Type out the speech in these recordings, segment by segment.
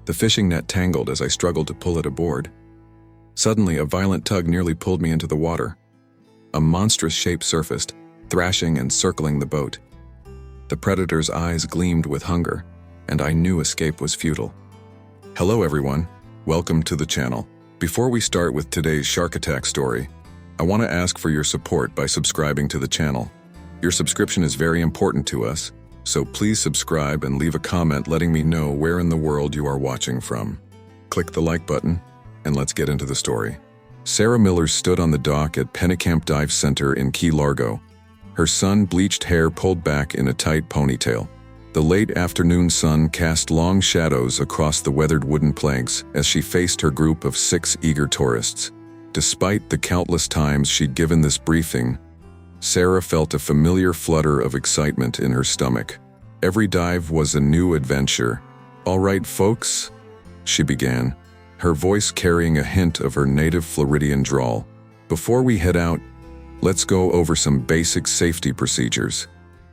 The fishing net tangled as I struggled to pull it aboard. Suddenly, a violent tug nearly pulled me into the water. A monstrous shape surfaced, thrashing and circling the boat. The predator's eyes gleamed with hunger, and I knew escape was futile. Hello everyone, welcome to the channel. Before we start with today's shark attack story, I want to ask for your support by subscribing to the channel. Your subscription is very important to us, so please subscribe and leave a comment letting me know where in the world you are watching from. Click the like button, and let's get into the story. Sarah Miller stood on the dock at Pennicamp Dive Center in Key Largo, her sun-bleached hair pulled back in a tight ponytail. The late afternoon sun cast long shadows across the weathered wooden planks as she faced her group of 6 eager tourists. Despite the countless times she'd given this briefing, Sarah felt a familiar flutter of excitement in her stomach. Every dive was a new adventure. "All right, folks," she began, her voice carrying a hint of her native Floridian drawl. "Before we head out, let's go over some basic safety procedures."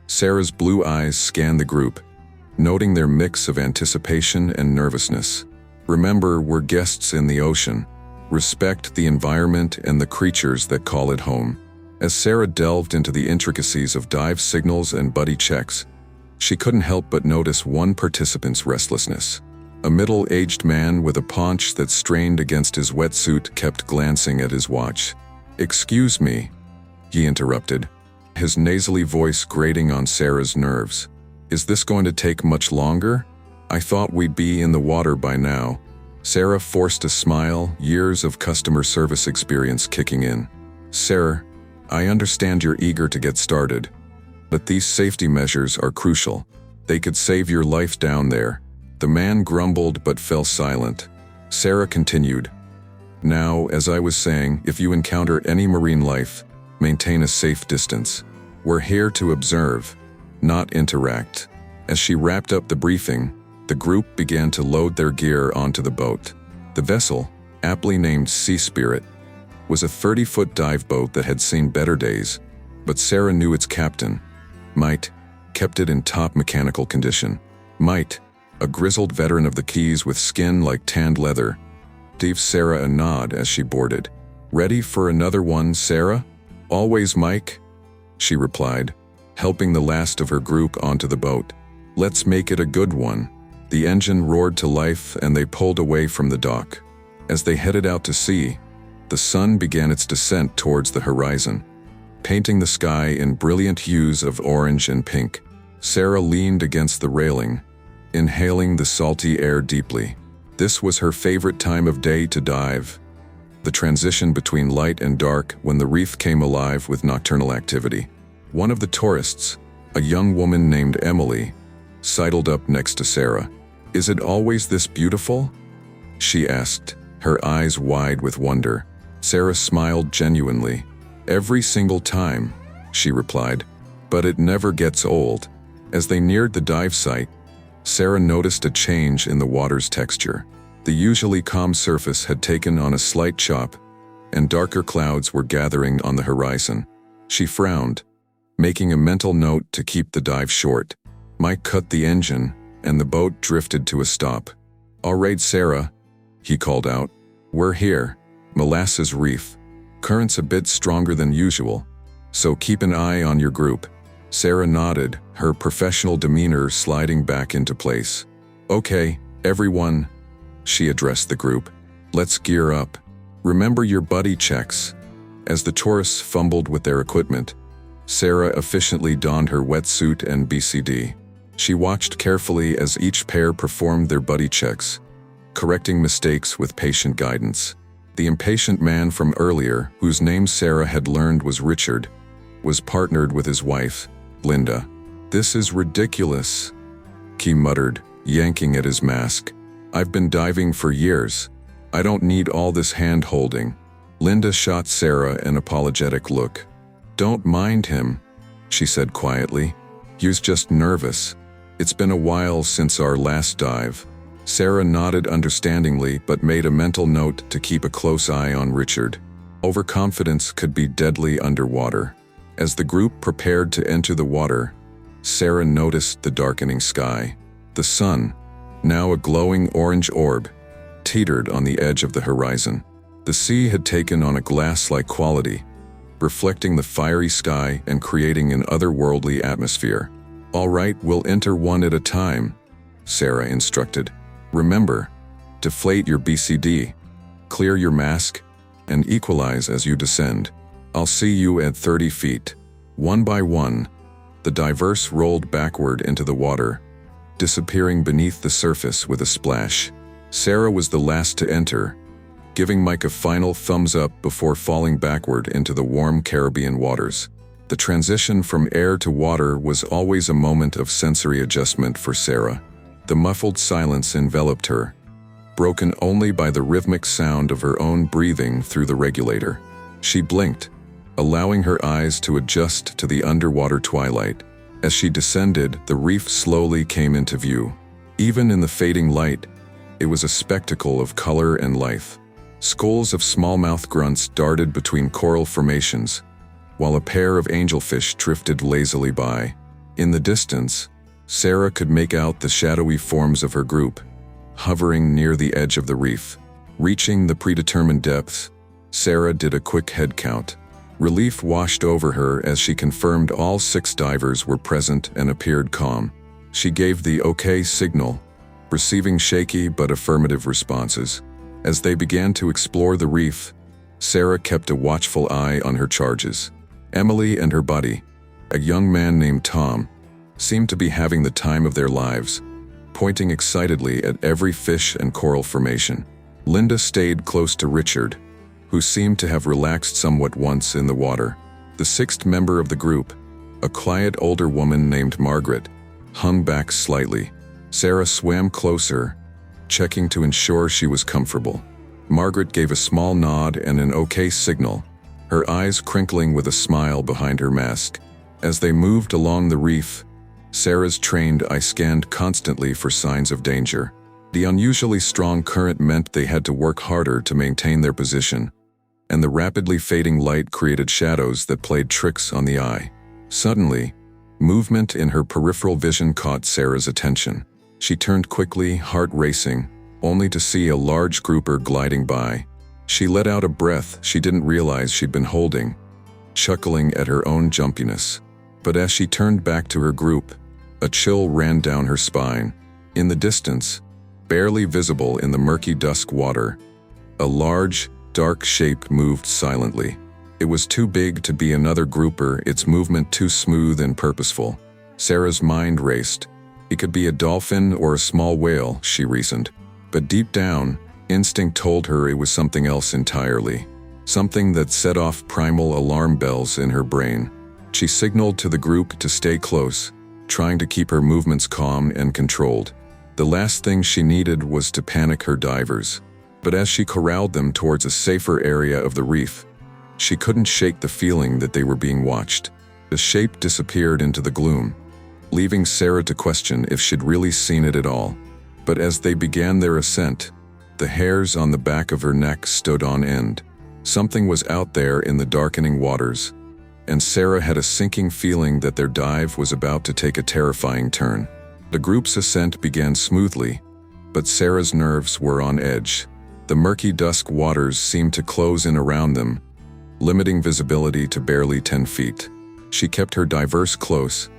Sarah's blue eyes scanned the group, noting their mix of anticipation and nervousness. "Remember, we're guests in the ocean. Respect the environment and the creatures that call it home." As Sarah delved into the intricacies of dive signals and buddy checks, she couldn't help but notice one participant's restlessness. A middle-aged man with a paunch that strained against his wetsuit kept glancing at his watch. "Excuse me," he interrupted, his nasally voice grating on Sarah's nerves. "Is this going to take much longer? I thought we'd be in the water by now." Sarah forced a smile, years of customer service experience kicking in. "Sarah, I understand you're eager to get started, but these safety measures are crucial. They could save your life down there." The man grumbled but fell silent. Sarah continued, "Now, as I was saying, if you encounter any marine life, maintain a safe distance. We're here to observe, not interact." As she wrapped up the briefing, the group began to load their gear onto the boat. The vessel, aptly named Sea Spirit, was a 30-foot dive boat that had seen better days, but Sarah knew its captain, Mike, kept it in top mechanical condition. Mike, a grizzled veteran of the Keys with skin like tanned leather, gave Sarah a nod as she boarded. "Ready for another one, Sarah?" "Always, Mike," she replied, helping the last of her group onto the boat. "Let's make it a good one." The engine roared to life and they pulled away from the dock. As they headed out to sea, the sun began its descent towards the horizon, painting the sky in brilliant hues of orange and pink. Sarah leaned against the railing, inhaling the salty air deeply. This was her favorite time of day to dive, the transition between light and dark when the reef came alive with nocturnal activity. One of the tourists, a young woman named Emily, sidled up next to Sarah. "Is it always this beautiful?" she asked, her eyes wide with wonder. Sarah smiled genuinely. "Every single time," she replied, "but it never gets old." As they neared the dive site, Sarah noticed a change in the water's texture. The usually calm surface had taken on a slight chop, and darker clouds were gathering on the horizon. She frowned, making a mental note to keep the dive short. Mike cut the engine, and the boat drifted to a stop. "All right, Sarah," he called out. "We're here. Molasses Reef. Current's a bit stronger than usual, so keep an eye on your group." Sarah nodded, her professional demeanor sliding back into place. "Okay, everyone," she addressed the group. "Let's gear up. Remember your buddy checks." As the tourists fumbled with their equipment, Sarah efficiently donned her wetsuit and BCD. She watched carefully as each pair performed their buddy checks, correcting mistakes with patient guidance. The impatient man from earlier, whose name Sarah had learned was Richard, was partnered with his wife, Linda. "This is ridiculous," he muttered, yanking at his mask. "I've been diving for years. I don't need all this hand-holding." Linda shot Sarah an apologetic look. "Don't mind him," she said quietly. "He's just nervous. It's been a while since our last dive." Sarah nodded understandingly but made a mental note to keep a close eye on Richard. Overconfidence could be deadly underwater. As the group prepared to enter the water, Sarah noticed the darkening sky. The sun, now a glowing orange orb, teetered on the edge of the horizon. The sea had taken on a glass-like quality, reflecting the fiery sky and creating an otherworldly atmosphere. "All right, we'll enter one at a time," Sarah instructed. "Remember, deflate your BCD, clear your mask, and equalize as you descend. I'll see you at 30 feet. One by one, the divers rolled backward into the water, disappearing beneath the surface with a splash. Sarah was the last to enter, giving Mike a final thumbs up before falling backward into the warm Caribbean waters. The transition from air to water was always a moment of sensory adjustment for Sarah. The muffled silence enveloped her, broken only by the rhythmic sound of her own breathing through the regulator. She blinked, allowing her eyes to adjust to the underwater twilight. As she descended, the reef slowly came into view. Even in the fading light, it was a spectacle of color and life. Schools of smallmouth grunts darted between coral formations, while a pair of angelfish drifted lazily by. In the distance, Sarah could make out the shadowy forms of her group, hovering near the edge of the reef. Reaching the predetermined depths, Sarah did a quick head count. Relief washed over her as she confirmed all 6 divers were present and appeared calm. She gave the OK signal, receiving shaky but affirmative responses. As they began to explore the reef, Sarah kept a watchful eye on her charges. Emily and her buddy, a young man named Tom, seemed to be having the time of their lives, pointing excitedly at every fish and coral formation. Linda stayed close to Richard, who seemed to have relaxed somewhat once in the water. The 6th member of the group, a quiet older woman named Margaret, hung back slightly. Sarah swam closer, checking to ensure she was comfortable. Margaret gave a small nod and an OK signal, her eyes crinkling with a smile behind her mask. As they moved along the reef, Sarah's trained eye scanned constantly for signs of danger. The unusually strong current meant they had to work harder to maintain their position, and the rapidly fading light created shadows that played tricks on the eye. Suddenly, movement in her peripheral vision caught Sarah's attention. She turned quickly, heart racing, only to see a large grouper gliding by. She let out a breath she didn't realize she'd been holding, chuckling at her own jumpiness. But as she turned back to her group, a chill ran down her spine. In the distance, barely visible in the murky dusk water, a large, dark shape moved silently. It was too big to be another grouper, its movement too smooth and purposeful. Sarah's mind raced. It could be a dolphin or a small whale, she reasoned. But deep down, instinct told her it was something else entirely. Something that set off primal alarm bells in her brain. She signaled to the group to stay close, trying to keep her movements calm and controlled. The last thing she needed was to panic her divers. But as she corralled them towards a safer area of the reef, she couldn't shake the feeling that they were being watched. The shape disappeared into the gloom, leaving Sarah to question if she'd really seen it at all. But as they began their ascent, the hairs on the back of her neck stood on end. Something was out there in the darkening waters, and Sarah had a sinking feeling that their dive was about to take a terrifying turn. The group's ascent began smoothly, but Sarah's nerves were on edge. The murky dusk waters seemed to close in around them, limiting visibility to barely 10 feet. She kept her divers close,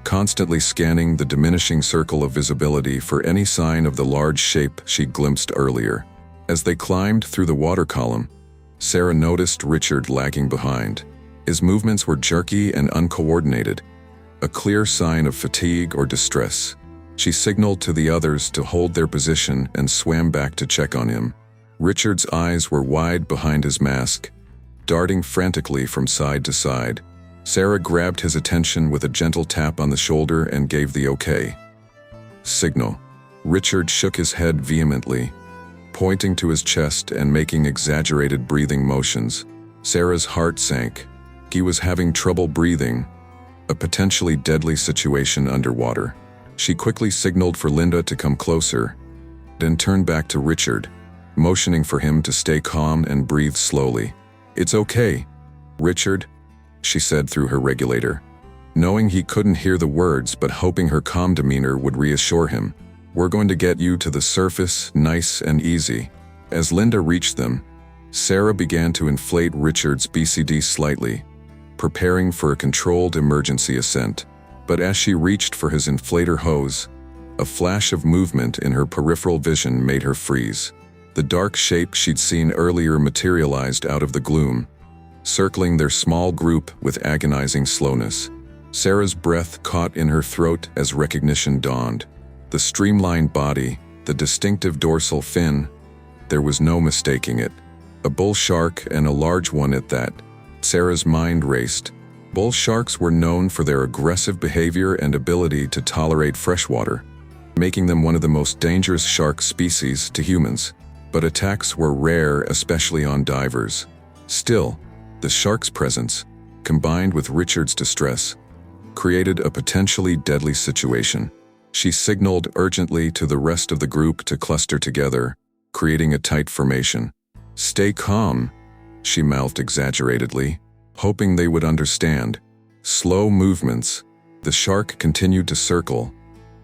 constantly scanning the diminishing circle of visibility for any sign of the large shape she'd glimpsed earlier. As they climbed through the water column, Sarah noticed Richard lagging behind. His movements were jerky and uncoordinated, a clear sign of fatigue or distress. She signaled to the others to hold their position and swam back to check on him. Richard's eyes were wide behind his mask, darting frantically from side to side. Sarah grabbed his attention with a gentle tap on the shoulder and gave the OK signal. Richard shook his head vehemently, pointing to his chest and making exaggerated breathing motions. Sarah's heart sank. He was having trouble breathing, a potentially deadly situation underwater. She quickly signaled for Linda to come closer, then turned back to Richard, motioning for him to stay calm and breathe slowly. "It's okay, Richard," she said through her regulator, knowing he couldn't hear the words but hoping her calm demeanor would reassure him. We're going to get you to the surface nice and easy." As Linda reached them, Sarah began to inflate Richard's BCD slightly, preparing for a controlled emergency ascent. But as she reached for his inflator hose, a flash of movement in her peripheral vision made her freeze. The dark shape she'd seen earlier materialized out of the gloom, circling their small group with agonizing slowness. Sarah's breath caught in her throat as recognition dawned. The streamlined body, the distinctive dorsal fin, there was no mistaking it. A bull shark, and a large one at that. Sarah's mind raced. Bull sharks were known for their aggressive behavior and ability to tolerate freshwater, making them one of the most dangerous shark species to humans. But attacks were rare, especially on divers. Still, the shark's presence, combined with Richard's distress, created a potentially deadly situation. She signaled urgently to the rest of the group to cluster together, creating a tight formation. "Stay calm," she mouthed exaggeratedly, hoping they would understand. Slow movements. The shark continued to circle,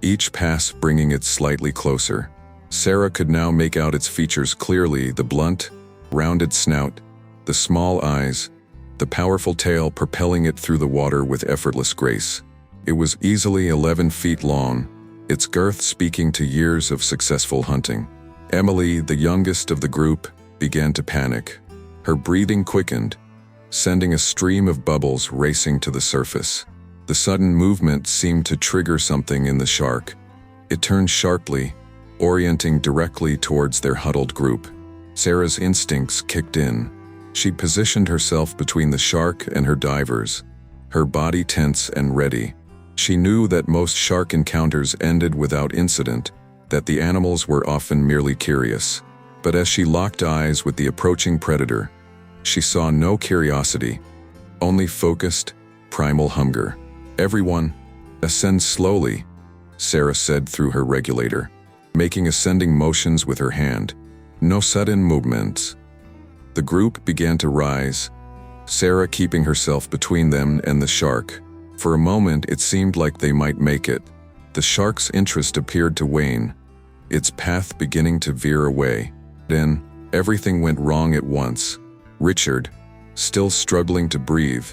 each pass bringing it slightly closer. Sarah could now make out its features clearly: the blunt, rounded snout, the small eyes, the powerful tail propelling it through the water with effortless grace. It was easily 11 feet long, its girth speaking to years of successful hunting. Emily, the youngest of the group, began to panic. Her breathing quickened, sending a stream of bubbles racing to the surface. The sudden movement seemed to trigger something in the shark. It turned sharply, orienting directly towards their huddled group. Sarah's instincts kicked in. She positioned herself between the shark and her divers, her body tense and ready. She knew that most shark encounters ended without incident, that the animals were often merely curious. But as she locked eyes with the approaching predator, she saw no curiosity, only focused, primal hunger. "Everyone, ascend slowly," Sarah said through her regulator, making ascending motions with her hand. "No sudden movements." The group began to rise, Sarah keeping herself between them and the shark. For a moment it seemed like they might make it. The shark's interest appeared to wane, its path beginning to veer away. Then, everything went wrong at once. Richard, still struggling to breathe,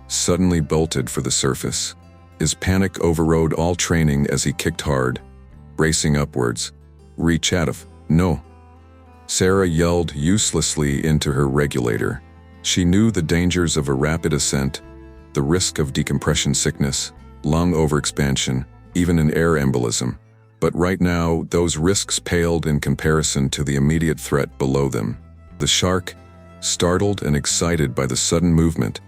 suddenly bolted for the surface. His panic overrode all training as he kicked hard, racing upwards. "Reach out of, no." Sarah yelled uselessly into her regulator. She knew the dangers of a rapid ascent, the risk of decompression sickness, lung overexpansion, even an air embolism. But right now, those risks paled in comparison to the immediate threat below them. The shark, startled and excited by the sudden movement,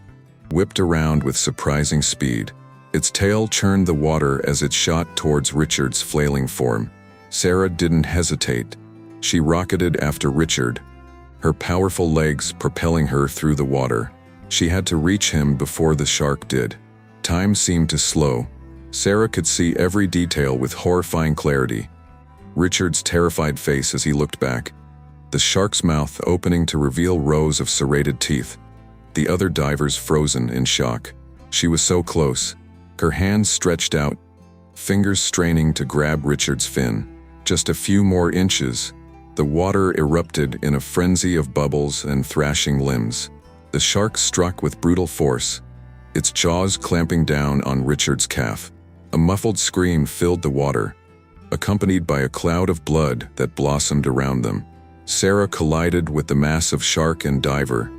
whipped around with surprising speed. Its tail churned the water as it shot towards Richard's flailing form. Sarah didn't hesitate. She rocketed after Richard, her powerful legs propelling her through the water. She had to reach him before the shark did. Time seemed to slow. Sarah could see every detail with horrifying clarity. Richard's terrified face as he looked back, the shark's mouth opening to reveal rows of serrated teeth, the other divers frozen in shock. She was so close, her hands stretched out, fingers straining to grab Richard's fin. Just a few more inches, the water erupted in a frenzy of bubbles and thrashing limbs. The shark struck with brutal force, its jaws clamping down on Richard's calf. A muffled scream filled the water, accompanied by a cloud of blood that blossomed around them. Sarah collided with the massive shark and diver,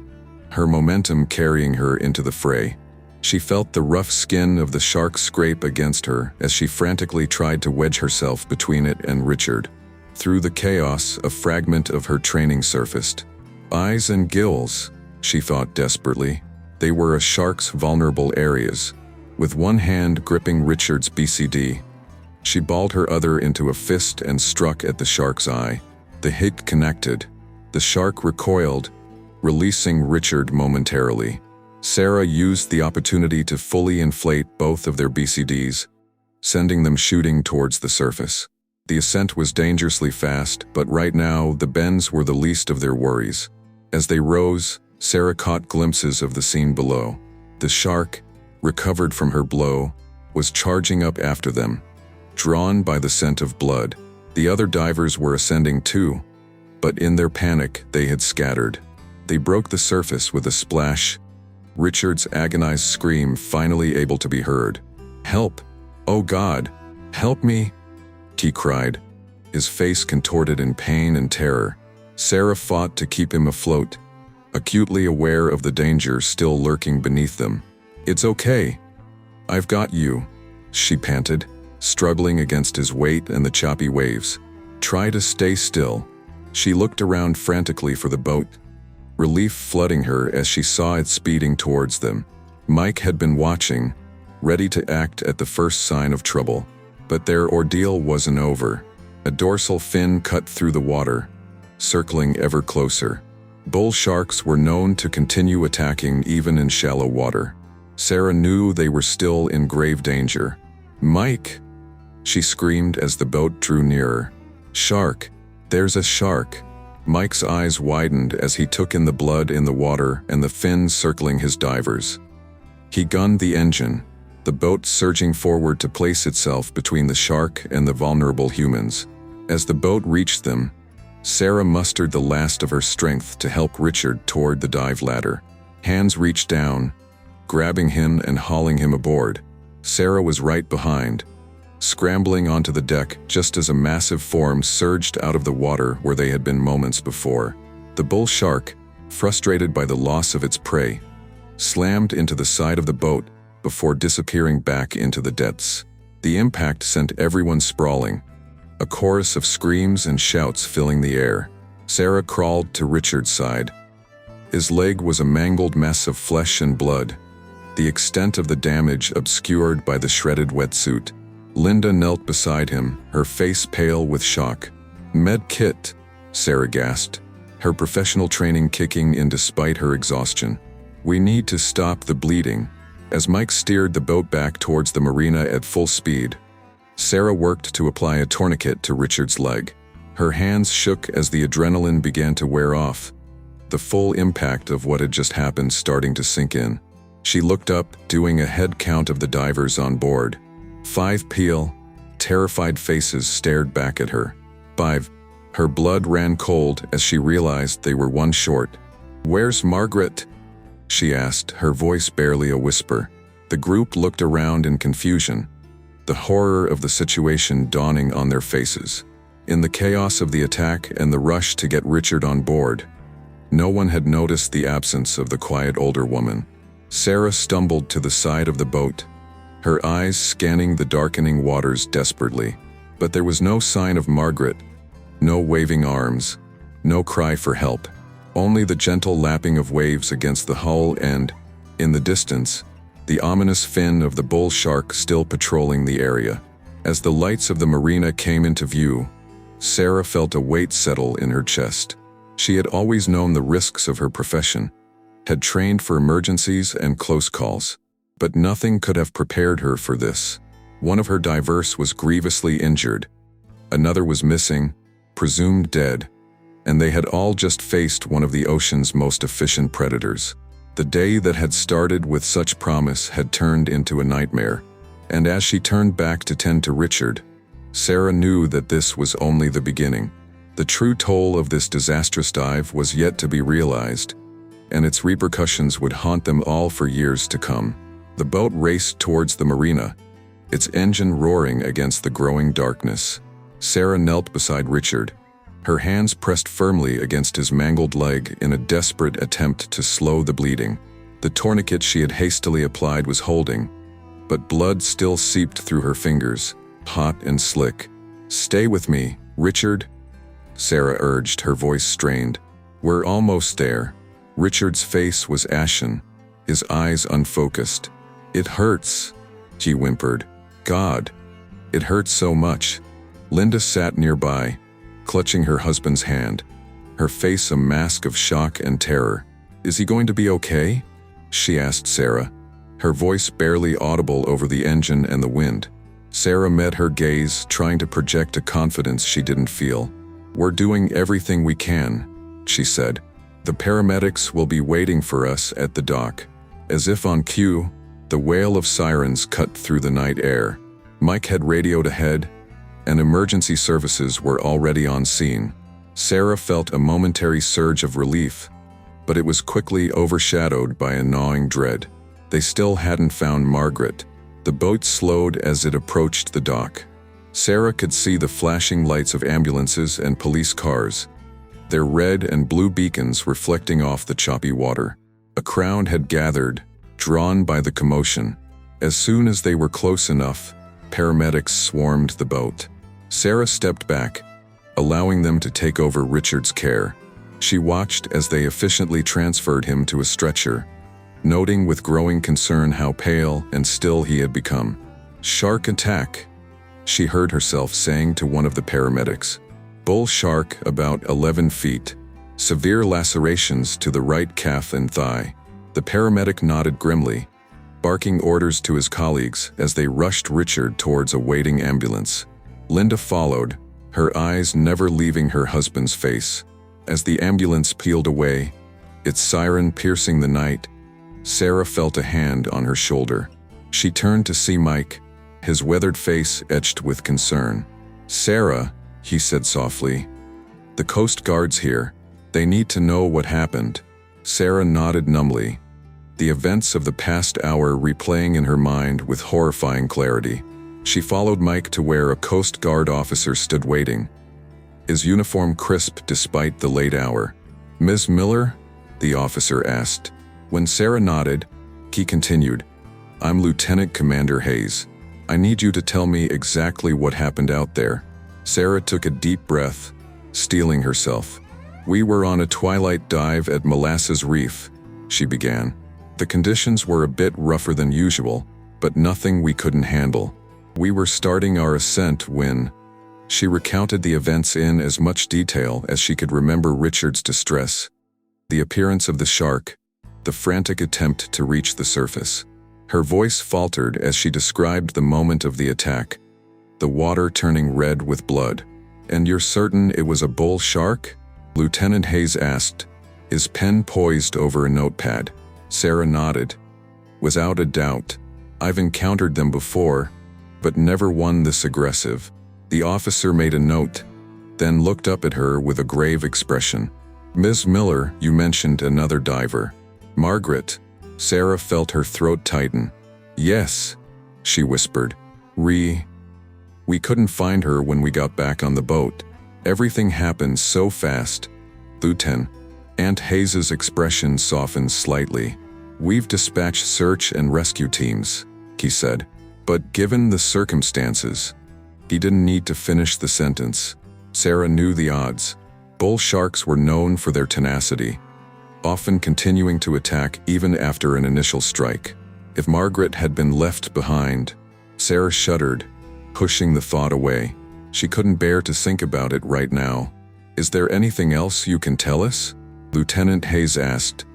her momentum carrying her into the fray. She felt the rough skin of the shark scrape against her as she frantically tried to wedge herself between it and Richard. Through the chaos, a fragment of her training surfaced. Eyes and gills, she thought desperately. They were a shark's vulnerable areas. With one hand gripping Richard's BCD, she balled her other into a fist and struck at the shark's eye. The hit connected. The shark recoiled, releasing Richard momentarily. Sarah used the opportunity to fully inflate both of their BCDs, sending them shooting towards the surface. The ascent was dangerously fast, but right now the bends were the least of their worries. As they rose, Sarah caught glimpses of the scene below. The shark, recovered from her blow, was charging up after them, drawn by the scent of blood. The other divers were ascending too, but in their panic, they had scattered. They broke the surface with a splash. Richard's agonized scream finally able to be heard. "Help! Oh God! Help me!" he cried, his face contorted in pain and terror. Sarah fought to keep him afloat, acutely aware of the danger still lurking beneath them. "It's okay. I've got you," she panted, struggling against his weight and the choppy waves. "Try to stay still." She looked around frantically for the boat, relief flooding her as she saw it speeding towards them. Mike had been watching, ready to act at the first sign of trouble. But their ordeal wasn't over. A dorsal fin cut through the water, circling ever closer. Bull sharks were known to continue attacking even in shallow water. Sarah knew they were still in grave danger. "Mike!" she screamed as the boat drew nearer. "Shark! There's a shark!" Mike's eyes widened as he took in the blood in the water and the fins circling his divers. He gunned the engine, the boat surging forward to place itself between the shark and the vulnerable humans. As the boat reached them, Sarah mustered the last of her strength to help Richard toward the dive ladder. Hands reached down, grabbing him and hauling him aboard. Sarah was right behind, scrambling onto the deck just as a massive form surged out of the water where they had been moments before. The bull shark, frustrated by the loss of its prey, slammed into the side of the boat before disappearing back into the depths. The impact sent everyone sprawling, a chorus of screams and shouts filling the air. Sarah crawled to Richard's side. His leg was a mangled mess of flesh and blood, the extent of the damage obscured by the shredded wetsuit. Linda knelt beside him, her face pale with shock. "Med kit," Sarah gasped, her professional training kicking in despite her exhaustion. "We need to stop the bleeding." As Mike steered the boat back towards the marina at full speed, Sarah worked to apply a tourniquet to Richard's leg. Her hands shook as the adrenaline began to wear off, the full impact of what had just happened starting to sink in. She looked up, doing a head count of the divers on board. 5 peel, terrified faces stared back at her. 5. Her blood ran cold as she realized they were one short. "Where's Margaret?" she asked, her voice barely a whisper. The group looked around in confusion, the horror of the situation dawning on their faces. In the chaos of the attack and the rush to get Richard on board, no one had noticed the absence of the quiet older woman. Sarah stumbled to the side of the boat, her eyes scanning the darkening waters desperately. But there was no sign of Margaret, no waving arms, no cry for help. Only the gentle lapping of waves against the hull and, in the distance, the ominous fin of the bull shark still patrolling the area. As the lights of the marina came into view, Sarah felt a weight settle in her chest. She had always known the risks of her profession, had trained for emergencies and close calls, but nothing could have prepared her for this. One of her divers was grievously injured, another was missing, presumed dead, and they had all just faced one of the ocean's most efficient predators. The day that had started with such promise had turned into a nightmare, and as she turned back to tend to Richard, Sarah knew that this was only the beginning. The true toll of this disastrous dive was yet to be realized, and its repercussions would haunt them all for years to come. The boat raced towards the marina, its engine roaring against the growing darkness. Sarah knelt beside Richard, her hands pressed firmly against his mangled leg in a desperate attempt to slow the bleeding. The tourniquet she had hastily applied was holding, but blood still seeped through her fingers, hot and slick. "Stay with me, Richard," Sarah urged, her voice strained. "We're almost there." Richard's face was ashen, his eyes unfocused. "It hurts," he whimpered. "God, it hurts so much." Linda sat nearby, clutching her husband's hand, her face a mask of shock and terror. "Is he going to be okay?" she asked Sarah, her voice barely audible over the engine and the wind. Sarah met her gaze, trying to project a confidence she didn't feel. "We're doing everything we can," she said. "The paramedics will be waiting for us at the dock." As if on cue, the wail of sirens cut through the night air. Mike had radioed ahead, and emergency services were already on scene. Sarah felt a momentary surge of relief, but it was quickly overshadowed by a gnawing dread. They still hadn't found Margaret. The boat slowed as it approached the dock. Sarah could see the flashing lights of ambulances and police cars, their red and blue beacons reflecting off the choppy water. A crowd had gathered, drawn by the commotion. As soon as they were close enough, paramedics swarmed the boat. Sarah stepped back, allowing them to take over Richard's care. She watched as they efficiently transferred him to a stretcher, noting with growing concern how pale and still he had become. "Shark attack," she heard herself saying to one of the paramedics. "Bull shark about 11 feet. Severe lacerations to the right calf and thigh." The paramedic nodded grimly, barking orders to his colleagues as they rushed Richard towards a waiting ambulance. Linda followed, her eyes never leaving her husband's face. As the ambulance peeled away, its siren piercing the night, Sarah felt a hand on her shoulder. She turned to see Mike, his weathered face etched with concern. "Sarah," he said softly, "the Coast Guard's here. They need to know what happened." Sarah nodded numbly, the events of the past hour replaying in her mind with horrifying clarity. She followed Mike to where a Coast Guard officer stood waiting, his uniform crisp despite the late hour. "Ms. Miller?" the officer asked. When Sarah nodded, he continued, "I'm Lieutenant Commander Hayes. I need you to tell me exactly what happened out there." Sarah took a deep breath, steeling herself. "We were on a twilight dive at Molasses Reef," she began. "The conditions were a bit rougher than usual, but nothing we couldn't handle. We were starting our ascent when—" She recounted the events in as much detail as she could remember Richard's distress, the appearance of the shark, the frantic attempt to reach the surface. Her voice faltered as she described the moment of the attack, the water turning red with blood. "And you're certain it was a bull shark?" Lieutenant Hayes asked, his pen poised over a notepad. Sarah nodded. "Without a doubt. I've encountered them before, but never one this aggressive." The officer made a note, then looked up at her with a grave expression. "Ms. Miller, you mentioned another diver. Margaret." Sarah felt her throat tighten. "Yes," she whispered. We couldn't find her when we got back on the boat. Everything happened so fast." Lieutenant Aunt Hayes's expression softened slightly. "We've dispatched search and rescue teams," he said. "But given the circumstances—" He didn't need to finish the sentence. Sarah knew the odds. Bull sharks were known for their tenacity, often continuing to attack even after an initial strike. If Margaret had been left behind, Sarah shuddered, pushing the thought away. She couldn't bear to think about it right now. "Is there anything else you can tell us?" Lieutenant Hayes asked.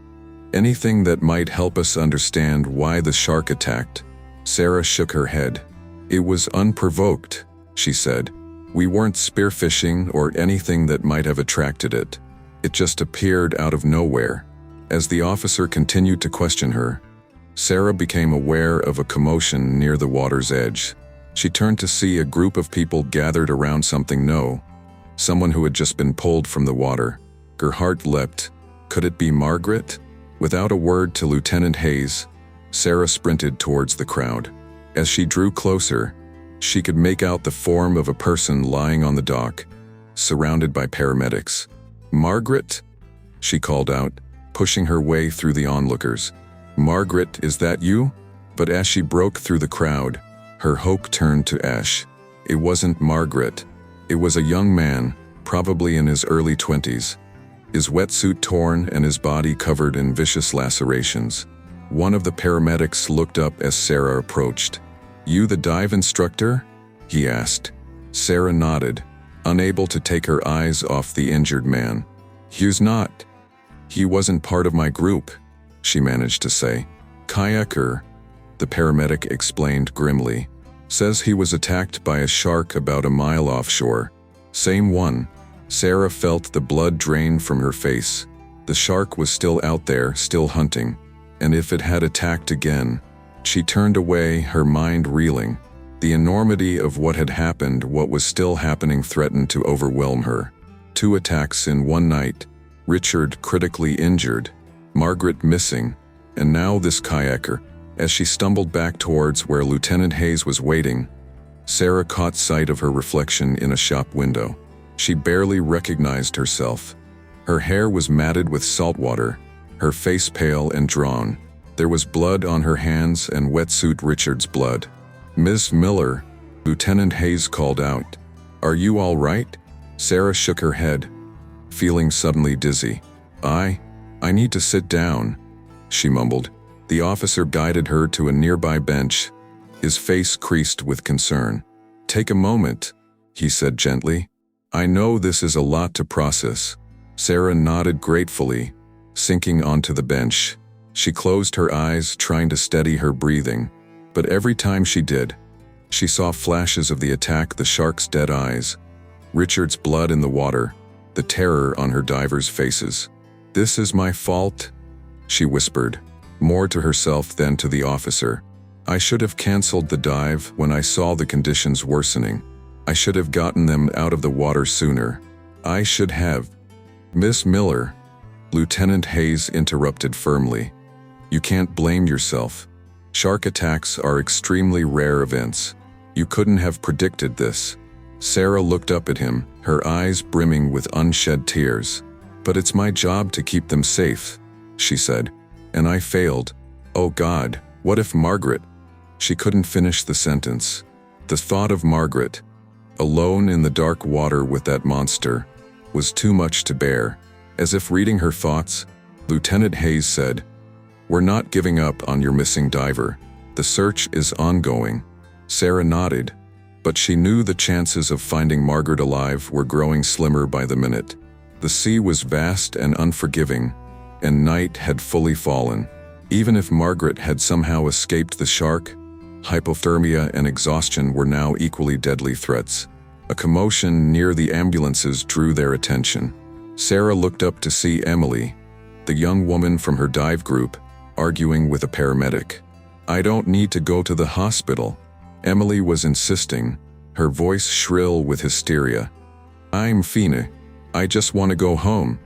"Anything that might help us understand why the shark attacked?" Sarah shook her head. "It was unprovoked," she said. "We weren't spearfishing or anything that might have attracted it. It just appeared out of nowhere." As the officer continued to question her, Sarah became aware of a commotion near the water's edge. She turned to see a group of people gathered around someone who had just been pulled from the water. Her heart leapt. Could it be Margaret? Without a word to Lieutenant Hayes, Sarah sprinted towards the crowd. As she drew closer, she could make out the form of a person lying on the dock, surrounded by paramedics. "Margaret?" she called out, pushing her way through the onlookers. "Margaret, is that you?" But as she broke through the crowd, her hope turned to ash. It wasn't Margaret. It was a young man, probably in his early 20s, his wetsuit torn and his body covered in vicious lacerations. One of the paramedics looked up as Sarah approached. "You the dive instructor?" he asked. Sarah nodded, unable to take her eyes off the injured man. "He's not. He wasn't part of my group," she managed to say. "Kayaker," the paramedic explained grimly. "Says he was attacked by a shark about a mile offshore." "Same one." Sarah felt the blood drain from her face. The shark was still out there, still hunting. And if it had attacked again? She turned away, her mind reeling. The enormity of what had happened, what was still happening, threatened to overwhelm her. 2 attacks in one night, Richard critically injured, Margaret missing, and now this kayaker. As she stumbled back towards where Lieutenant Hayes was waiting, Sarah caught sight of her reflection in a shop window. She barely recognized herself. Her hair was matted with salt water, her face pale and drawn. There was blood on her hands and wetsuit, Richard's blood. "Miss Miller," Lieutenant Hayes called out. "Are you all right?" Sarah shook her head, feeling suddenly dizzy. I need to sit down," she mumbled. The officer guided her to a nearby bench, his face creased with concern. "Take a moment," he said gently. "I know this is a lot to process." Sarah nodded gratefully, sinking onto the bench. She closed her eyes, trying to steady her breathing. But every time she did, she saw flashes of the attack, the shark's dead eyes, Richard's blood in the water, the terror on her divers' faces. "This is my fault," she whispered, more to herself than to the officer. "I should have canceled the dive when I saw the conditions worsening. I should have gotten them out of the water sooner. I should have." "Miss Miller," Lieutenant Hayes interrupted firmly. "You can't blame yourself. Shark attacks are extremely rare events. You couldn't have predicted this." Sarah looked up at him, her eyes brimming with unshed tears. "But it's my job to keep them safe," she said. "And I failed. Oh God, what if Margaret—" She couldn't finish the sentence. The thought of Margaret, alone in the dark water with that monster, was too much to bear. As if reading her thoughts, Lieutenant Hayes said, "We're not giving up on your missing diver. The search is ongoing." Sarah nodded, but she knew the chances of finding Margaret alive were growing slimmer by the minute. The sea was vast and unforgiving, and night had fully fallen. Even if Margaret had somehow escaped the shark, hypothermia and exhaustion were now equally deadly threats. A commotion near the ambulances drew their attention. Sarah looked up to see Emily, the young woman from her dive group, arguing with a paramedic. "I don't need to go to the hospital," Emily was insisting, her voice shrill with hysteria. "I'm fine. I just want to go home."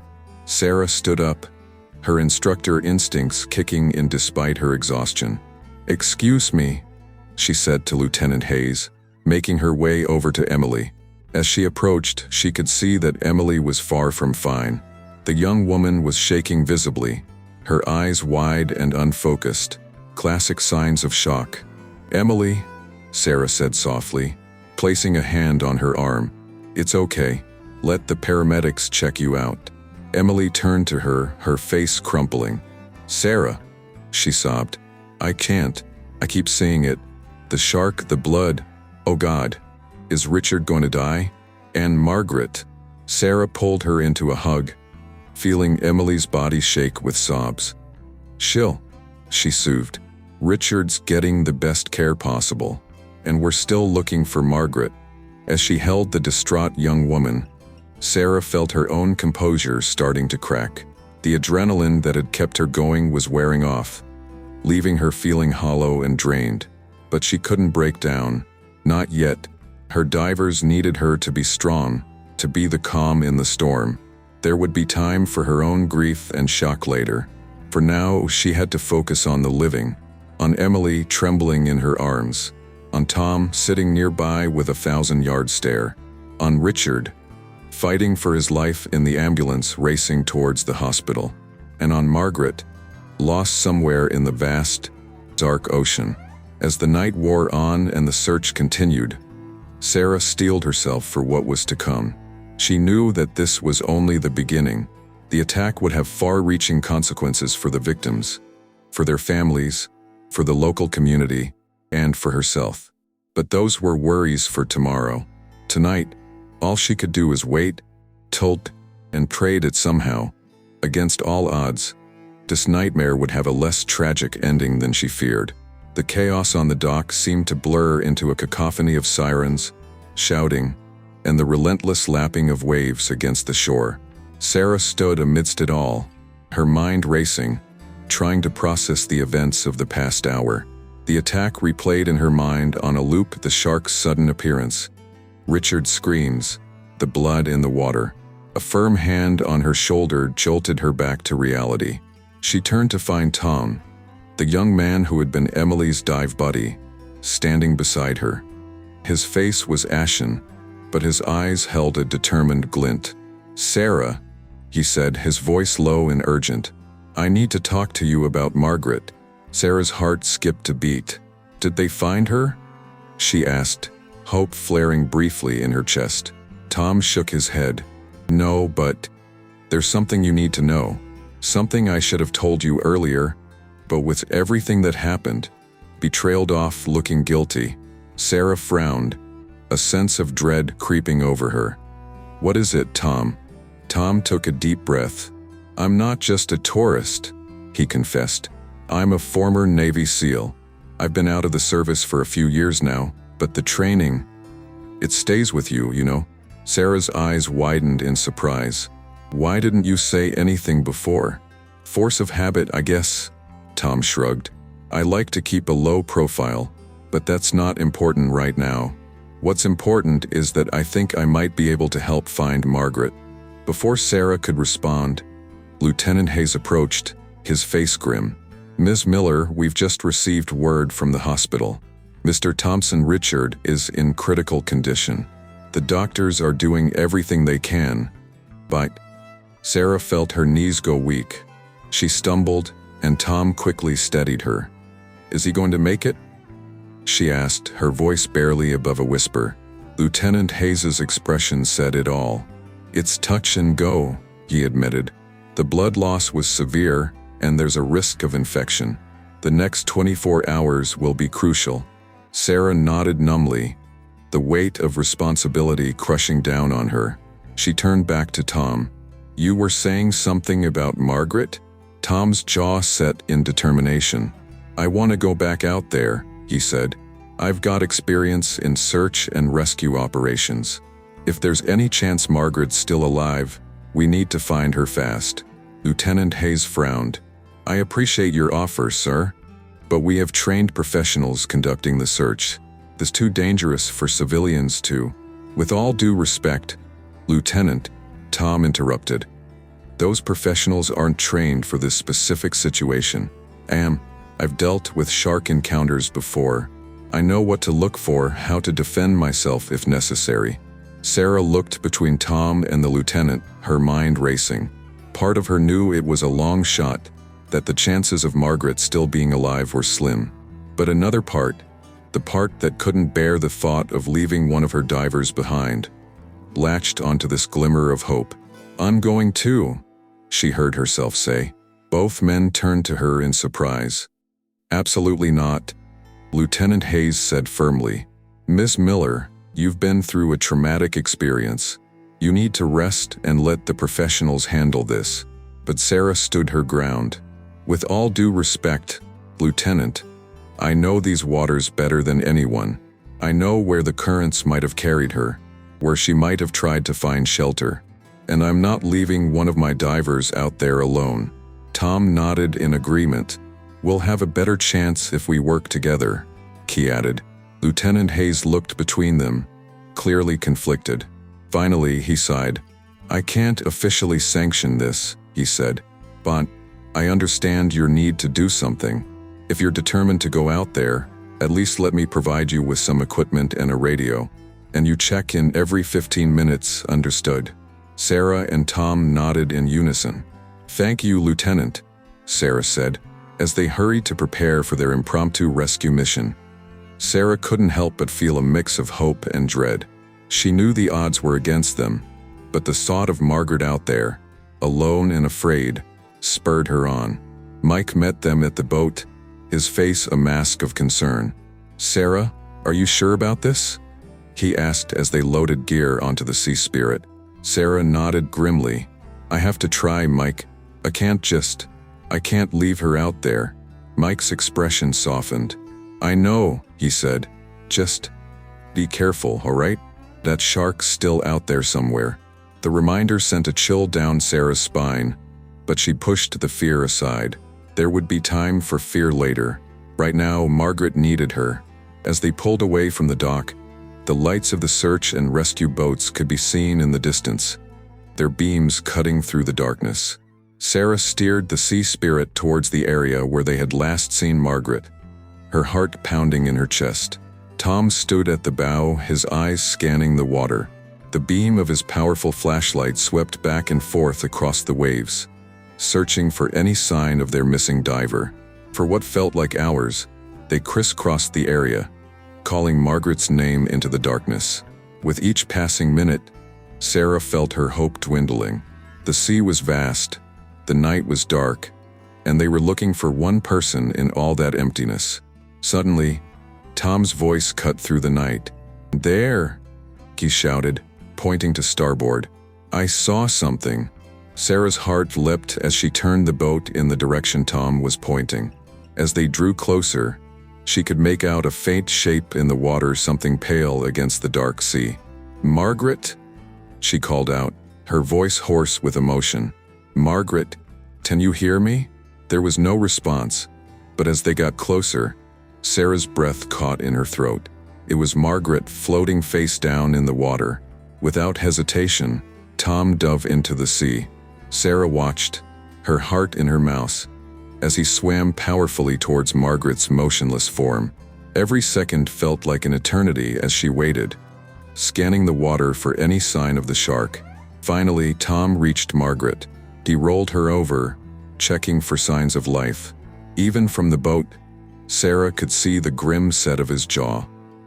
Sarah stood up, her instructor instincts kicking in despite her exhaustion. "Excuse me," she said to Lieutenant Hayes, making her way over to Emily. As she approached, she could see that Emily was far from fine. The young woman was shaking visibly, her eyes wide and unfocused, classic signs of shock. "Emily," Sarah said softly, placing a hand on her arm. "It's okay. Let the paramedics check you out." Emily turned to her, her face crumpling. "Sarah," she sobbed. "I can't. I keep seeing it. The shark, the blood. Oh God. Is Richard going to die? And Margaret?" Sarah pulled her into a hug, feeling Emily's body shake with sobs. "Chill," she soothed. "Richard's getting the best care possible, and we're still looking for Margaret." As she held the distraught young woman, Sarah felt her own composure starting to crack. The adrenaline that had kept her going was wearing off, leaving her feeling hollow and drained. But she couldn't break down. Not yet. Her divers needed her to be strong, to be the calm in the storm. There would be time for her own grief and shock later. For now, she had to focus on the living, on Emily trembling in her arms, on Tom sitting nearby with a 1,000-yard stare, on Richard fighting for his life in the ambulance racing towards the hospital, and on Margaret, lost somewhere in the vast, dark ocean. As the night wore on and the search continued, Sarah steeled herself for what was to come. She knew that this was only the beginning. The attack would have far-reaching consequences for the victims, for their families, for the local community, and for herself. But those were worries for tomorrow. Tonight, all she could do was wait, tolt, and pray that somehow, against all odds, this nightmare would have a less tragic ending than she feared. The chaos on the dock seemed to blur into a cacophony of sirens, shouting, and the relentless lapping of waves against the shore. Sarah stood amidst it all, her mind racing, trying to process the events of the past hour. The attack replayed in her mind on a loop, the shark's sudden appearance. Richard's screams, the blood in the water. A firm hand on her shoulder jolted her back to reality. She turned to find Tom, the young man who had been Emily's dive buddy, standing beside her. His face was ashen, but his eyes held a determined glint. "Sarah," he said, his voice low and urgent. "I need to talk to you about Margaret." Sarah's heart skipped a beat. "Did they find her?" she asked, hope flaring briefly in her chest. Tom shook his head. "No, but there's something you need to know. Something I should have told you earlier, but with everything that happened." He trailed off, looking guilty. Sarah frowned, a sense of dread creeping over her. "What is it, Tom?" Tom took a deep breath. "I'm not just a tourist," he confessed. "I'm a former Navy SEAL. I've been out of the service for a few years now, but the training, it stays with you, you know." Sarah's eyes widened in surprise. "Why didn't you say anything before?" "Force of habit, I guess," Tom shrugged. "I like to keep a low profile, but that's not important right now. What's important is that I think I might be able to help find Margaret." Before Sarah could respond, Lieutenant Hayes approached, his face grim. "Ms. Miller, we've just received word from the hospital. Mr. Thompson Richard is in critical condition. The doctors are doing everything they can, but..." Sarah felt her knees go weak. She stumbled, and Tom quickly steadied her. "Is he going to make it?" she asked, her voice barely above a whisper. Lieutenant Hayes's expression said it all. "It's touch and go," he admitted. "The blood loss was severe, and there's a risk of infection. The next 24 hours will be crucial." Sarah nodded numbly, the weight of responsibility crushing down on her. She turned back to Tom. "You were saying something about Margaret?" Tom's jaw set in determination. "I want to go back out there," he said. "I've got experience in search and rescue operations. If there's any chance Margaret's still alive, we need to find her fast." Lieutenant Hayes frowned. "I appreciate your offer, sir, but we have trained professionals conducting the search. It's too dangerous for civilians to..." "With all due respect, Lieutenant," Tom interrupted. "Those professionals aren't trained for this specific situation. I've dealt with shark encounters before. I know what to look for, how to defend myself if necessary." Sarah looked between Tom and the lieutenant, her mind racing. Part of her knew it was a long shot, that the chances of Margaret still being alive were slim. But another part, the part that couldn't bear the thought of leaving one of her divers behind, latched onto this glimmer of hope. "I'm going too," she heard herself say. Both men turned to her in surprise. "Absolutely not," Lieutenant Hayes said firmly. "Miss Miller, you've been through a traumatic experience. You need to rest and let the professionals handle this." But Sarah stood her ground. "With all due respect, Lieutenant, I know these waters better than anyone. I know where the currents might have carried her, where she might have tried to find shelter. And I'm not leaving one of my divers out there alone." Tom nodded in agreement. "We'll have a better chance if we work together," he added. Lieutenant Hayes looked between them, clearly conflicted. Finally, he sighed. "I can't officially sanction this," he said, "but I understand your need to do something. If you're determined to go out there, at least let me provide you with some equipment and a radio. And you check in every 15 minutes, understood?" Sarah and Tom nodded in unison. "Thank you, Lieutenant," Sarah said, as they hurried to prepare for their impromptu rescue mission. Sarah couldn't help but feel a mix of hope and dread. She knew the odds were against them, but the thought of Margaret out there, alone and afraid, spurred her on. Mike met them at the boat, his face a mask of concern. "Sarah, are you sure about this?" he asked as they loaded gear onto the Sea Spirit. Sarah nodded grimly. "I have to try, Mike. I can't leave her out there." Mike's expression softened. "I know," he said. "Just be careful, all right? That shark's still out there somewhere." The reminder sent a chill down Sarah's spine, but she pushed the fear aside. There would be time for fear later. Right now, Margaret needed her. As they pulled away from the dock, the lights of the search and rescue boats could be seen in the distance, their beams cutting through the darkness. Sarah steered the Sea Spirit towards the area where they had last seen Margaret, her heart pounding in her chest. Tom stood at the bow, his eyes scanning the water. The beam of his powerful flashlight swept back and forth across the waves, searching for any sign of their missing diver. For what felt like hours, they crisscrossed the area, calling Margaret's name into the darkness. With each passing minute, Sarah felt her hope dwindling. The sea was vast, the night was dark, and they were looking for one person in all that emptiness. Suddenly, Tom's voice cut through the night. "There!" he shouted, pointing to starboard. "I saw something." Sarah's heart leapt as she turned the boat in the direction Tom was pointing. As they drew closer, she could make out a faint shape in the water, something pale against the dark sea. "Margaret?" she called out, her voice hoarse with emotion. "Margaret, can you hear me?" There was no response, but as they got closer, Sarah's breath caught in her throat. It was Margaret, floating face down in the water. Without hesitation, Tom dove into the sea. Sarah watched, her heart in her mouth, as he swam powerfully towards Margaret's motionless form. Every second felt like an eternity as she waited, scanning the water for any sign of the shark. Finally, Tom reached Margaret. He rolled her over, checking for signs of life. Even from the boat, Sarah could see the grim set of his jaw.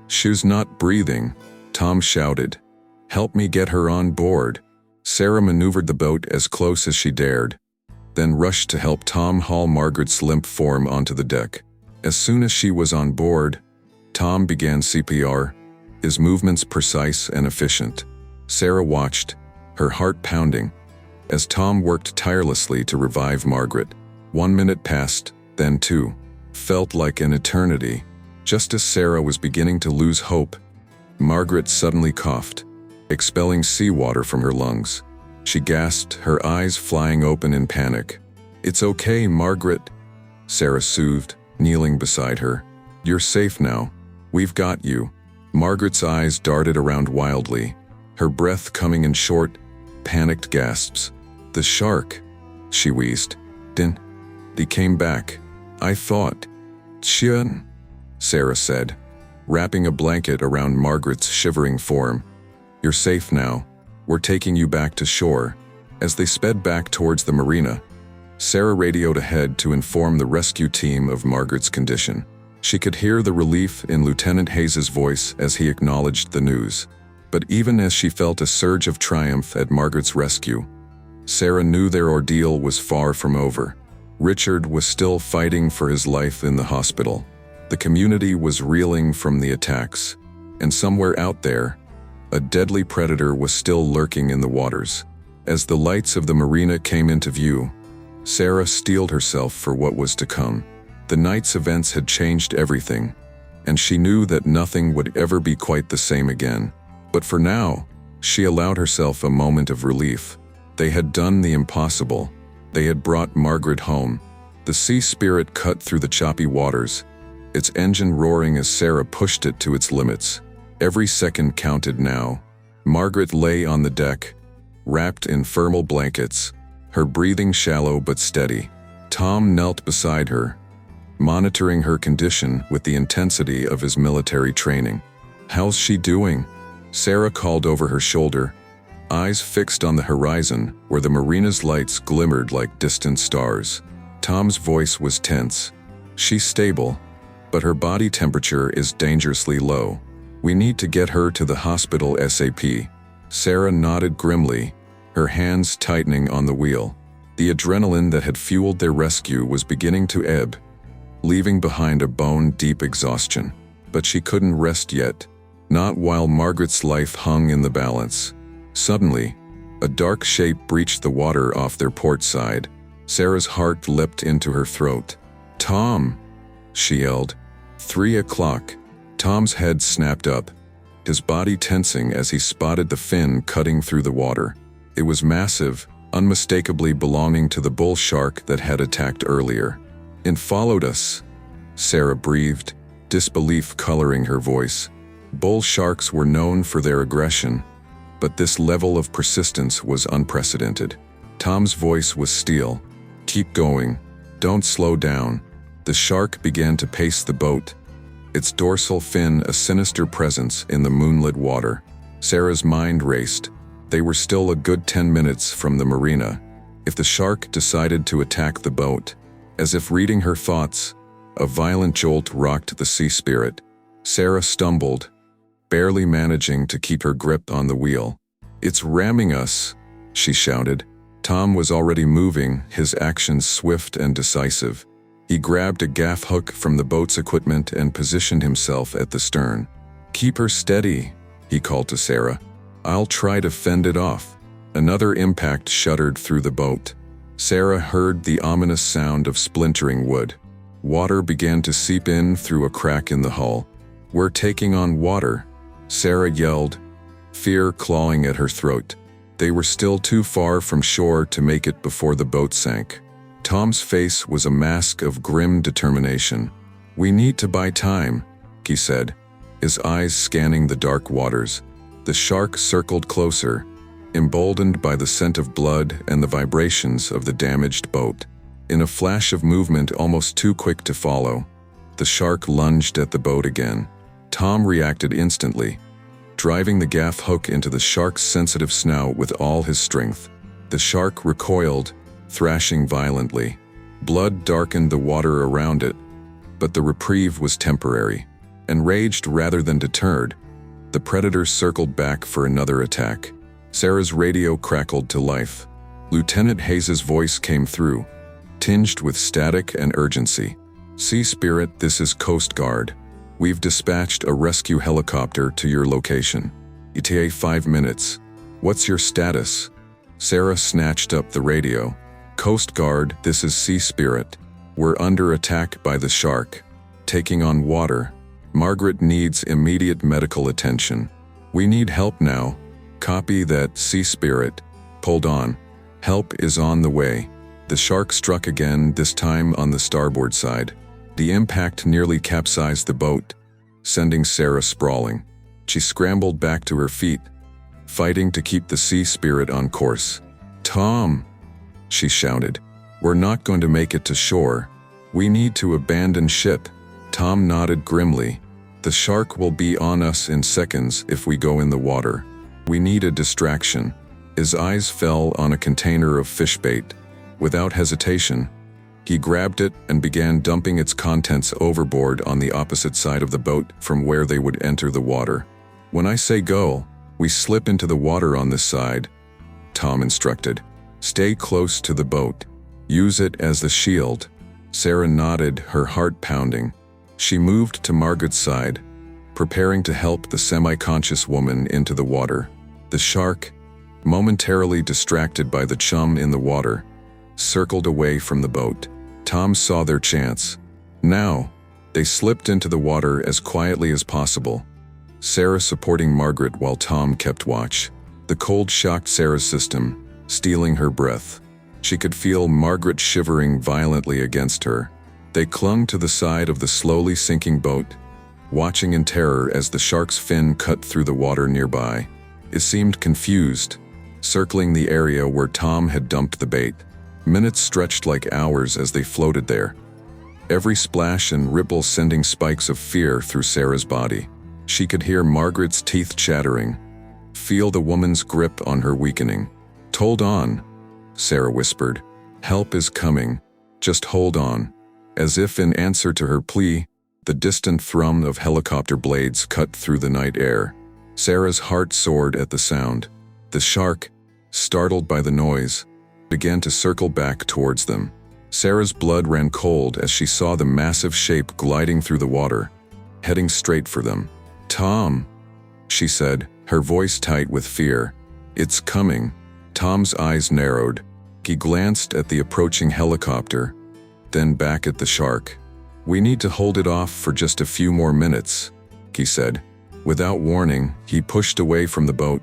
"She's not breathing," Tom shouted. "Help me get her on board." Sarah maneuvered the boat as close as she dared, then rushed to help Tom haul Margaret's limp form onto the deck. As soon as she was on board, Tom began CPR, his movements precise and efficient. Sarah watched, her heart pounding, as Tom worked tirelessly to revive Margaret. 1 minute passed, then 2. Felt like an eternity. Just as Sarah was beginning to lose hope, Margaret suddenly coughed, expelling seawater from her lungs. She gasped, her eyes flying open in panic. "It's okay, Margaret," Sarah soothed, kneeling beside her. "You're safe now. We've got you." Margaret's eyes darted around wildly, her breath coming in short, panicked gasps. "The shark," she wheezed. He came back. I thought." "Chien," Sarah said, wrapping a blanket around Margaret's shivering form. "You're safe now. We're taking you back to shore." As they sped back towards the marina, Sarah radioed ahead to inform the rescue team of Margaret's condition. She could hear the relief in Lieutenant Hayes's voice as he acknowledged the news. But even as she felt a surge of triumph at Margaret's rescue, Sarah knew their ordeal was far from over. Richard was still fighting for his life in the hospital. The community was reeling from the attacks, and somewhere out there, a deadly predator was still lurking in the waters. As the lights of the marina came into view, Sarah steeled herself for what was to come. The night's events had changed everything, and she knew that nothing would ever be quite the same again. But for now, she allowed herself a moment of relief. They had done the impossible. They had brought Margaret home. The Sea Spirit cut through the choppy waters, its engine roaring as Sarah pushed it to its limits. Every second counted now. Margaret lay on the deck, wrapped in thermal blankets, her breathing shallow but steady. Tom knelt beside her, monitoring her condition with the intensity of his military training. "How's she doing?" Sarah called over her shoulder, eyes fixed on the horizon where the marina's lights glimmered like distant stars. Tom's voice was tense. "She's stable, but her body temperature is dangerously low. We need to get her to the hospital ASAP." Sarah nodded grimly, her hands tightening on the wheel. The adrenaline that had fueled their rescue was beginning to ebb, leaving behind a bone-deep exhaustion. But she couldn't rest yet, not while Margaret's life hung in the balance. Suddenly, a dark shape breached the water off their port side. Sarah's heart leapt into her throat. "Tom!" she yelled. 3 o'clock. Tom's head snapped up, his body tensing as he spotted the fin cutting through the water. It was massive, unmistakably belonging to the bull shark that had attacked earlier. "It followed us," Sarah breathed, disbelief coloring her voice. Bull sharks were known for their aggression, but this level of persistence was unprecedented. Tom's voice was steel. "Keep going. Don't slow down." The shark began to pace the boat, its dorsal fin a sinister presence in the moonlit water. Sarah's mind raced. They were still a good 10 minutes from the marina. If the shark decided to attack the boat, as if reading her thoughts, a violent jolt rocked the Sea Spirit. Sarah stumbled, barely managing to keep her grip on the wheel. "It's ramming us," she shouted. Tom was already moving, his actions swift and decisive. He grabbed a gaff hook from the boat's equipment and positioned himself at the stern. "Keep her steady," he called to Sarah. "I'll try to fend it off." Another impact shuddered through the boat. Sarah heard the ominous sound of splintering wood. Water began to seep in through a crack in the hull. "We're taking on water," Sarah yelled, fear clawing at her throat. They were still too far from shore to make it before the boat sank. Tom's face was a mask of grim determination. "We need to buy time," he said, his eyes scanning the dark waters. The shark circled closer, emboldened by the scent of blood and the vibrations of the damaged boat. In a flash of movement almost too quick to follow, the shark lunged at the boat again. Tom reacted instantly, driving the gaff hook into the shark's sensitive snout with all his strength. The shark recoiled, thrashing violently. Blood darkened the water around it, but the reprieve was temporary. Enraged rather than deterred, the predator circled back for another attack. Sarah's radio crackled to life. Lieutenant Hayes's voice came through, tinged with static and urgency. "Sea Spirit, this is Coast Guard. We've dispatched a rescue helicopter to your location. ETA 5 minutes. What's your status?" Sarah snatched up the radio. "Coast Guard, this is Sea Spirit. We're under attack by the shark. Taking on water. Margaret needs immediate medical attention. We need help now." "Copy that, Sea Spirit. Hold on. Help is on the way." The shark struck again, this time on the starboard side. The impact nearly capsized the boat, sending Sarah sprawling. She scrambled back to her feet, fighting to keep the Sea Spirit on course. "Tom," she shouted, "we're not going to make it to shore. We need to abandon ship." Tom nodded grimly. "The shark will be on us in seconds if we go in the water. We need a distraction." His eyes fell on a container of fish bait. Without hesitation, he grabbed it and began dumping its contents overboard on the opposite side of the boat from where they would enter the water. "When I say go, we slip into the water on this side," Tom instructed. "Stay close to the boat. Use it as the shield." Sarah nodded, her heart pounding. She moved to Margaret's side, preparing to help the semi-conscious woman into the water. The shark, momentarily distracted by the chum in the water, circled away from the boat. Tom saw their chance. Now, they slipped into the water as quietly as possible, Sarah supporting Margaret while Tom kept watch. The cold shocked Sarah's system, stealing her breath. She could feel Margaret shivering violently against her. They clung to the side of the slowly sinking boat, watching in terror as the shark's fin cut through the water nearby. It seemed confused, circling the area where Tom had dumped the bait. Minutes stretched like hours as they floated there, every splash and ripple sending spikes of fear through Sarah's body. She could hear Margaret's teeth chattering, feel the woman's grip on her weakening. "Hold on," Sarah whispered. "Help is coming. Just hold on." As if in answer to her plea, the distant thrum of helicopter blades cut through the night air. Sarah's heart soared at the sound. The shark, startled by the noise, began to circle back towards them. Sarah's blood ran cold as she saw the massive shape gliding through the water, heading straight for them. "Tom," she said, her voice tight with fear. "It's coming." Tom's eyes narrowed. He glanced at the approaching helicopter, then back at the shark. "We need to hold it off for just a few more minutes," he said. Without warning, he pushed away from the boat,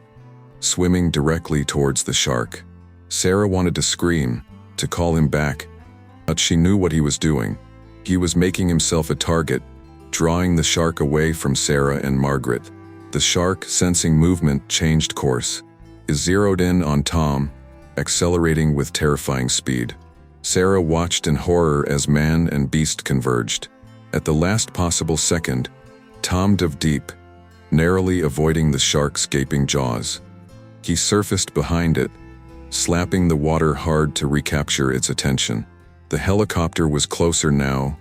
swimming directly towards the shark. Sarah wanted to scream, to call him back, but she knew what he was doing. He was making himself a target, drawing the shark away from Sarah and Margaret. The shark, sensing movement, changed course. It zeroed in on Tom, accelerating with terrifying speed. Sarah watched in horror as man and beast converged. At the last possible second, Tom dove deep, narrowly avoiding the shark's gaping jaws. He surfaced behind it, slapping the water hard to recapture its attention. The helicopter was closer now,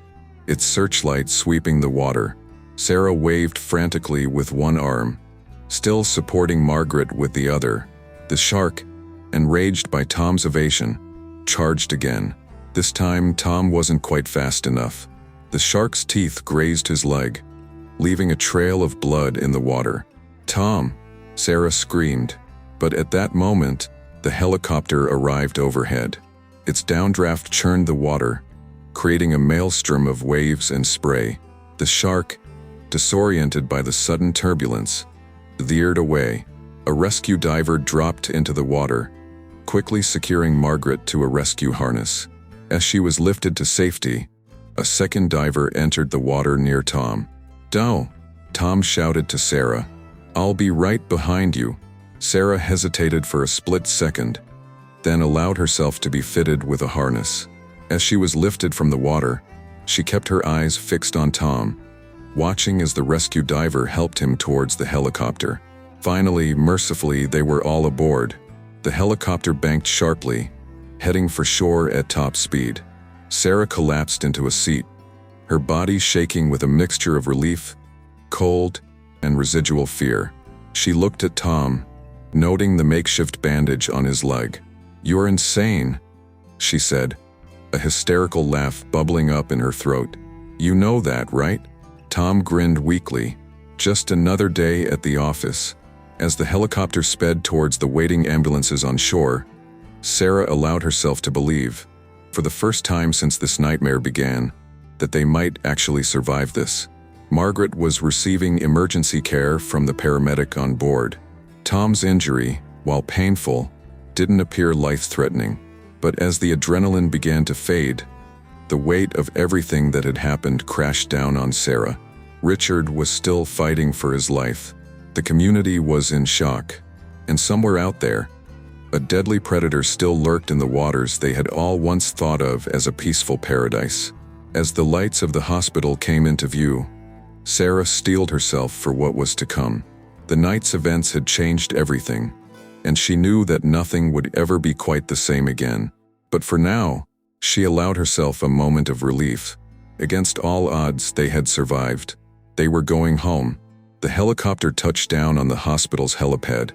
its searchlight sweeping the water. Sarah waved frantically with one arm, still supporting Margaret with the other. The shark, enraged by Tom's evasion, charged again. This time, Tom wasn't quite fast enough. The shark's teeth grazed his leg, leaving a trail of blood in the water. "Tom!" Sarah screamed, but at that moment, the helicopter arrived overhead. Its downdraft churned the water, creating a maelstrom of waves and spray. The shark, disoriented by the sudden turbulence, veered away. A rescue diver dropped into the water, quickly securing Margaret to a rescue harness. As she was lifted to safety, a second diver entered the water near Tom. "Don't!" Tom shouted to Sarah. "I'll be right behind you." Sarah hesitated for a split second, then allowed herself to be fitted with a harness. As she was lifted from the water, she kept her eyes fixed on Tom, watching as the rescue diver helped him towards the helicopter. Finally, mercifully, they were all aboard. The helicopter banked sharply, heading for shore at top speed. Sarah collapsed into a seat, her body shaking with a mixture of relief, cold, and residual fear. She looked at Tom, noting the makeshift bandage on his leg. "You're insane," she said, a hysterical laugh bubbling up in her throat. "You know that, right?" Tom grinned weakly. Just another day at the office. As the helicopter sped towards the waiting ambulances on shore, Sarah allowed herself to believe, for the first time since this nightmare began, that they might actually survive this. Margaret was receiving emergency care from the paramedic on board. Tom's injury, while painful, didn't appear life-threatening. But as the adrenaline began to fade, the weight of everything that had happened crashed down on Sarah. Richard was still fighting for his life. The community was in shock. And somewhere out there, a deadly predator still lurked in the waters they had all once thought of as a peaceful paradise. As the lights of the hospital came into view, Sarah steeled herself for what was to come. The night's events had changed everything, and she knew that nothing would ever be quite the same again. But for now, she allowed herself a moment of relief. Against all odds, they had survived. They were going home. The helicopter touched down on the hospital's helipad,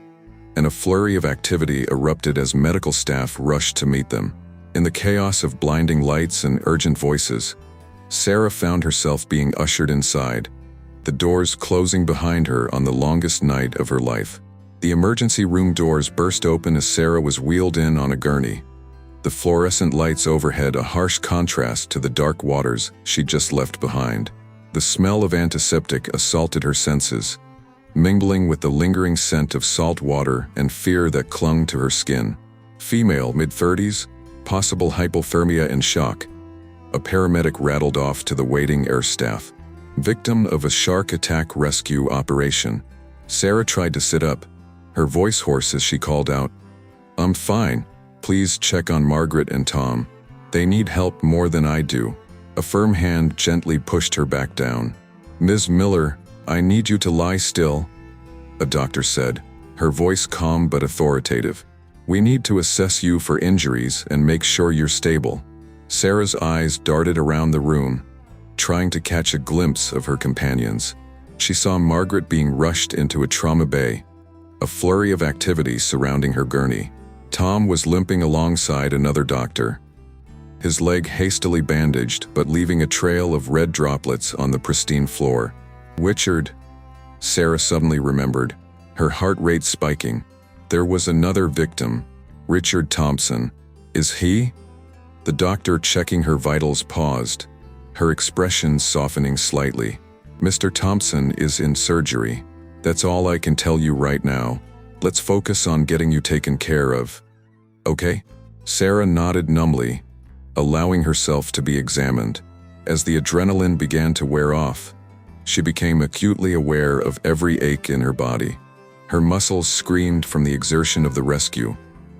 and a flurry of activity erupted as medical staff rushed to meet them. In the chaos of blinding lights and urgent voices, Sarah found herself being ushered inside, the doors closing behind her on the longest night of her life. The emergency room doors burst open as Sarah was wheeled in on a gurney, the fluorescent lights overhead a harsh contrast to the dark waters she'd just left behind. The smell of antiseptic assaulted her senses, mingling with the lingering scent of salt water and fear that clung to her skin. Female, mid-30s, possible hypothermia and shock. A paramedic rattled off to the waiting air staff. Victim of a shark attack rescue operation. Sarah tried to sit up, her voice hoarse as she called out, "I'm fine. Please check on Margaret and Tom. They need help more than I do." A firm hand gently pushed her back down. "Ms. Miller, I need you to lie still," a doctor said, her voice calm but authoritative. "We need to assess you for injuries and make sure you're stable." Sarah's eyes darted around the room, trying to catch a glimpse of her companions. She saw Margaret being rushed into a trauma bay, a flurry of activity surrounding her gurney. Tom was limping alongside another doctor, his leg hastily bandaged but leaving a trail of red droplets on the pristine floor. "Richard," Sarah suddenly remembered, her heart rate spiking. There was another victim, Richard Thompson. "Is he?" The doctor checking her vitals paused, her expression softening slightly. "Mr. Thompson is in surgery. That's all I can tell you right now. Let's focus on getting you taken care of. Okay?" Sarah nodded numbly, allowing herself to be examined. As the adrenaline began to wear off, she became acutely aware of every ache in her body. Her muscles screamed from the exertion of the rescue,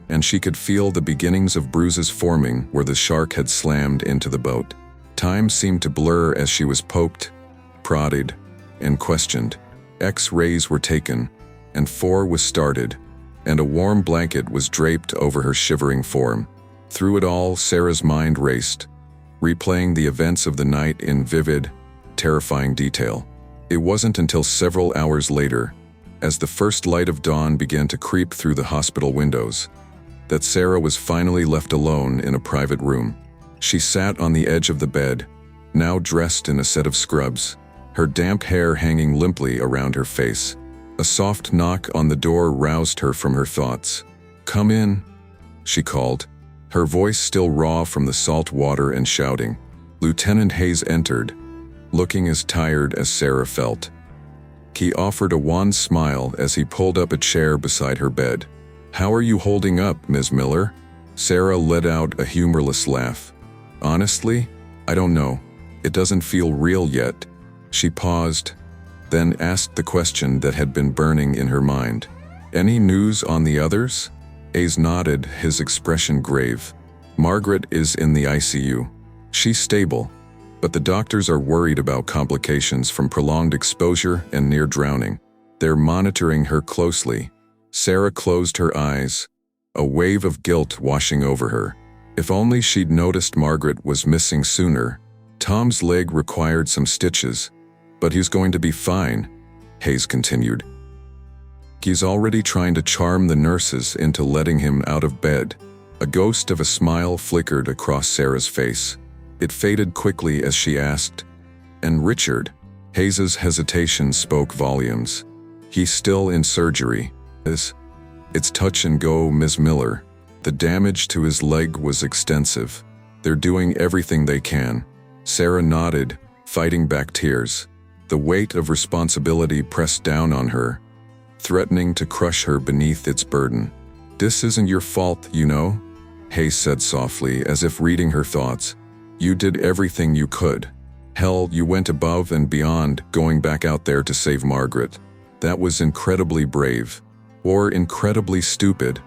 and she could feel the beginnings of bruises forming where the shark had slammed into the boat. Time seemed to blur as she was poked, prodded, and questioned. X-rays were taken, and 4 was started, and a warm blanket was draped over her shivering form. Through it all, Sarah's mind raced, replaying the events of the night in vivid, terrifying detail. It wasn't until several hours later, as the first light of dawn began to creep through the hospital windows, that Sarah was finally left alone in a private room. She sat on the edge of the bed, now dressed in a set of scrubs, her damp hair hanging limply around her face. A soft knock on the door roused her from her thoughts. "Come in," she called, her voice still raw from the salt water and shouting. Lieutenant Hayes entered, looking as tired as Sarah felt. He offered a wan smile as he pulled up a chair beside her bed. "How are you holding up, Ms. Miller?" Sarah let out a humorless laugh. "Honestly, I don't know. It doesn't feel real yet." She paused, then asked the question that had been burning in her mind. "Any news on the others?" Hayes nodded, his expression grave. "Margaret is in the ICU. She's stable, but the doctors are worried about complications from prolonged exposure and near drowning. They're monitoring her closely." Sarah closed her eyes, a wave of guilt washing over her. If only she'd noticed Margaret was missing sooner. Tom's leg required some stitches, but he's going to be fine, Hayes continued. He's already trying to charm the nurses into letting him out of bed. A ghost of a smile flickered across Sarah's face. It faded quickly as she asked, "And Richard?" Hayes's hesitation spoke volumes. "He's still in surgery. It's touch and go, Ms. Miller. The damage to his leg was extensive. They're doing everything they can." Sarah nodded, fighting back tears. The weight of responsibility pressed down on her, threatening to crush her beneath its burden. "This isn't your fault, you know," Hayes said softly, as if reading her thoughts. "You did everything you could. Hell, you went above and beyond, going back out there to save Margaret. That was incredibly brave. Or incredibly stupid,"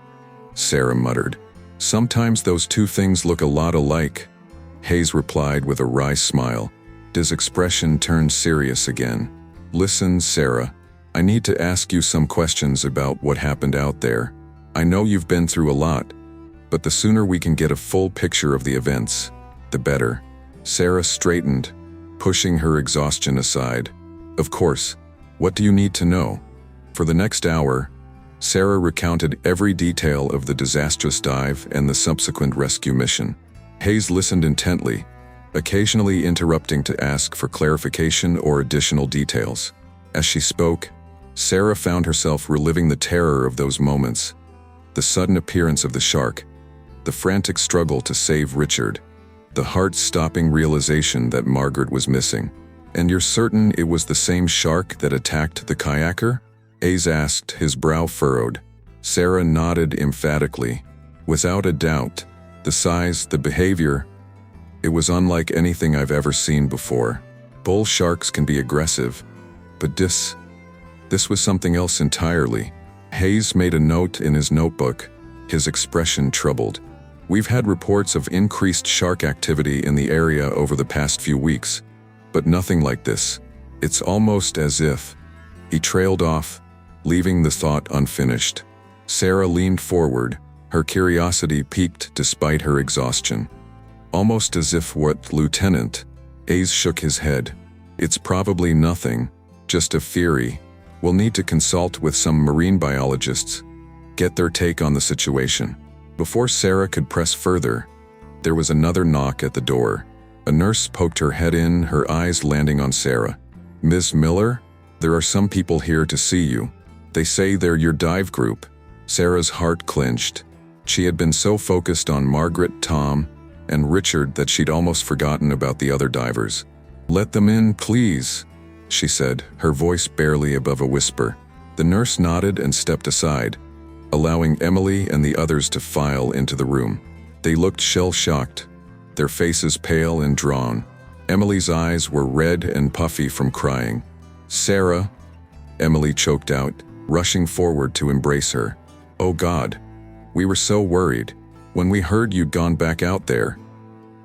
Sarah muttered. "Sometimes those two things look a lot alike," Hayes replied with a wry smile. His expression turned serious again. "Listen, Sarah, I need to ask you some questions about what happened out there. I know you've been through a lot, but the sooner we can get a full picture of the events, the better." Sarah straightened, pushing her exhaustion aside. "Of course, what do you need to know?" For the next hour, Sarah recounted every detail of the disastrous dive and the subsequent rescue mission. Hayes listened intently, occasionally interrupting to ask for clarification or additional details. As she spoke, Sarah found herself reliving the terror of those moments, the sudden appearance of the shark, the frantic struggle to save Richard, the heart-stopping realization that Margaret was missing. "And you're certain it was the same shark that attacked the kayaker?" Hayes asked, his brow furrowed. Sarah nodded emphatically. "Without a doubt. The size, the behavior. It was unlike anything I've ever seen before. Bull sharks can be aggressive, but this was something else entirely." Hayes made a note in his notebook, his expression troubled. "We've had reports of increased shark activity in the area over the past few weeks, but nothing like this. It's almost as if..." He trailed off, leaving the thought unfinished. Sarah leaned forward, her curiosity piqued despite her exhaustion. "Almost as if what, Lieutenant?" Hayes shook his head. "It's probably nothing, just a theory. We'll need to consult with some marine biologists, get their take on the situation." Before Sarah could press further, there was another knock at the door. A nurse poked her head in, her eyes landing on Sarah. "Ms. Miller, there are some people here to see you. They say they're your dive group." Sarah's heart clenched. She had been so focused on Margaret, Tom, and Richard that she'd almost forgotten about the other divers. "Let them in, please," she said, her voice barely above a whisper. The nurse nodded and stepped aside, allowing Emily and the others to file into the room. They looked shell-shocked, their faces pale and drawn. Emily's eyes were red and puffy from crying. "Sarah," Emily choked out, rushing forward to embrace her. "Oh God, we were so worried when we heard you'd gone back out there."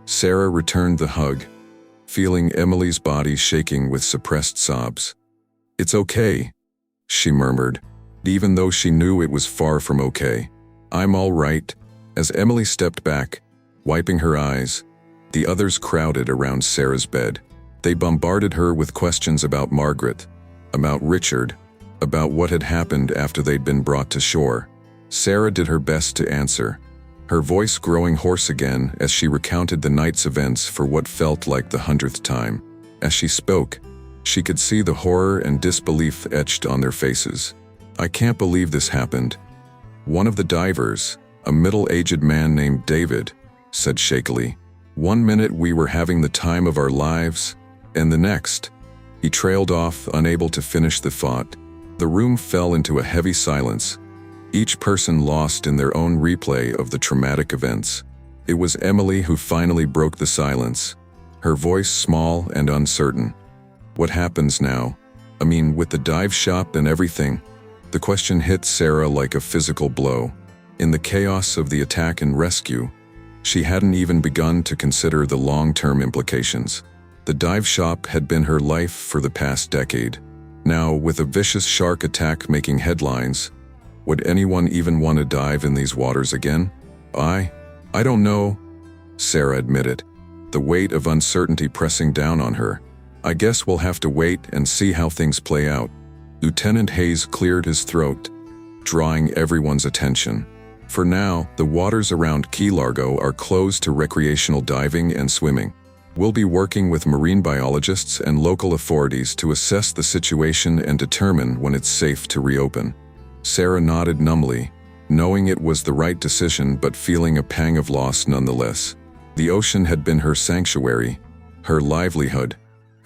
Sarah returned the hug, feeling Emily's body shaking with suppressed sobs. "It's okay," she murmured, even though she knew it was far from okay. "I'm all right." As Emily stepped back, wiping her eyes, the others crowded around Sarah's bed. They bombarded her with questions about Margaret, about Richard, about what had happened after they'd been brought to shore. Sarah did her best to answer, her voice growing hoarse again as she recounted the night's events for what felt like the 100th time. As she spoke, she could see the horror and disbelief etched on their faces. "I can't believe this happened," one of the divers, a middle-aged man named David, said shakily. "One minute we were having the time of our lives, and the next." He trailed off, unable to finish the thought. The room fell into a heavy silence, each person lost in their own replay of the traumatic events. It was Emily who finally broke the silence, her voice small and uncertain. "What happens now? I mean, with the dive shop and everything?" The question hit Sarah like a physical blow. In the chaos of the attack and rescue, she hadn't even begun to consider the long-term implications. The dive shop had been her life for the past decade. Now, with a vicious shark attack making headlines, would anyone even want to dive in these waters again? I don't know," Sarah admitted, the weight of uncertainty pressing down on her. "I guess we'll have to wait and see how things play out." Lieutenant Hayes cleared his throat, drawing everyone's attention. "For now, the waters around Key Largo are closed to recreational diving and swimming. We'll be working with marine biologists and local authorities to assess the situation and determine when it's safe to reopen." Sarah nodded numbly, knowing it was the right decision but feeling a pang of loss nonetheless. The ocean had been her sanctuary, her livelihood,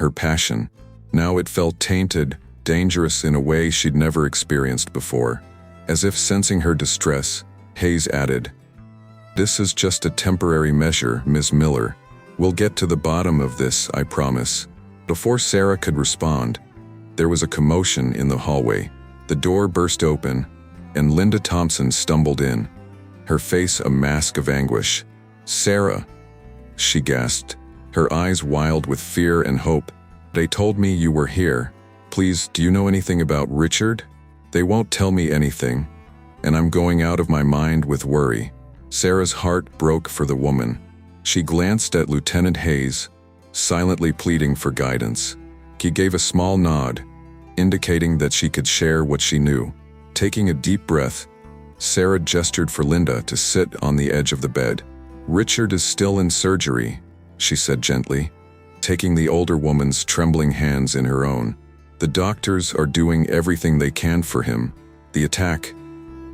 her passion. Now it felt tainted, dangerous in a way she'd never experienced before. As if sensing her distress, Hayes added, "This is just a temporary measure, Ms. Miller. We'll get to the bottom of this, I promise." Before Sarah could respond, there was a commotion in the hallway. The door burst open, and Linda Thompson stumbled in, her face a mask of anguish. "Sarah," she gasped, her eyes wild with fear and hope. "They told me you were here. Please, do you know anything about Richard? They won't tell me anything, and I'm going out of my mind with worry." Sarah's heart broke for the woman. She glanced at Lieutenant Hayes, silently pleading for guidance. He gave a small nod, indicating that she could share what she knew. Taking a deep breath, Sarah gestured for Linda to sit on the edge of the bed. "Richard is still in surgery," she said gently, taking the older woman's trembling hands in her own. "The doctors are doing everything they can for him. The attack,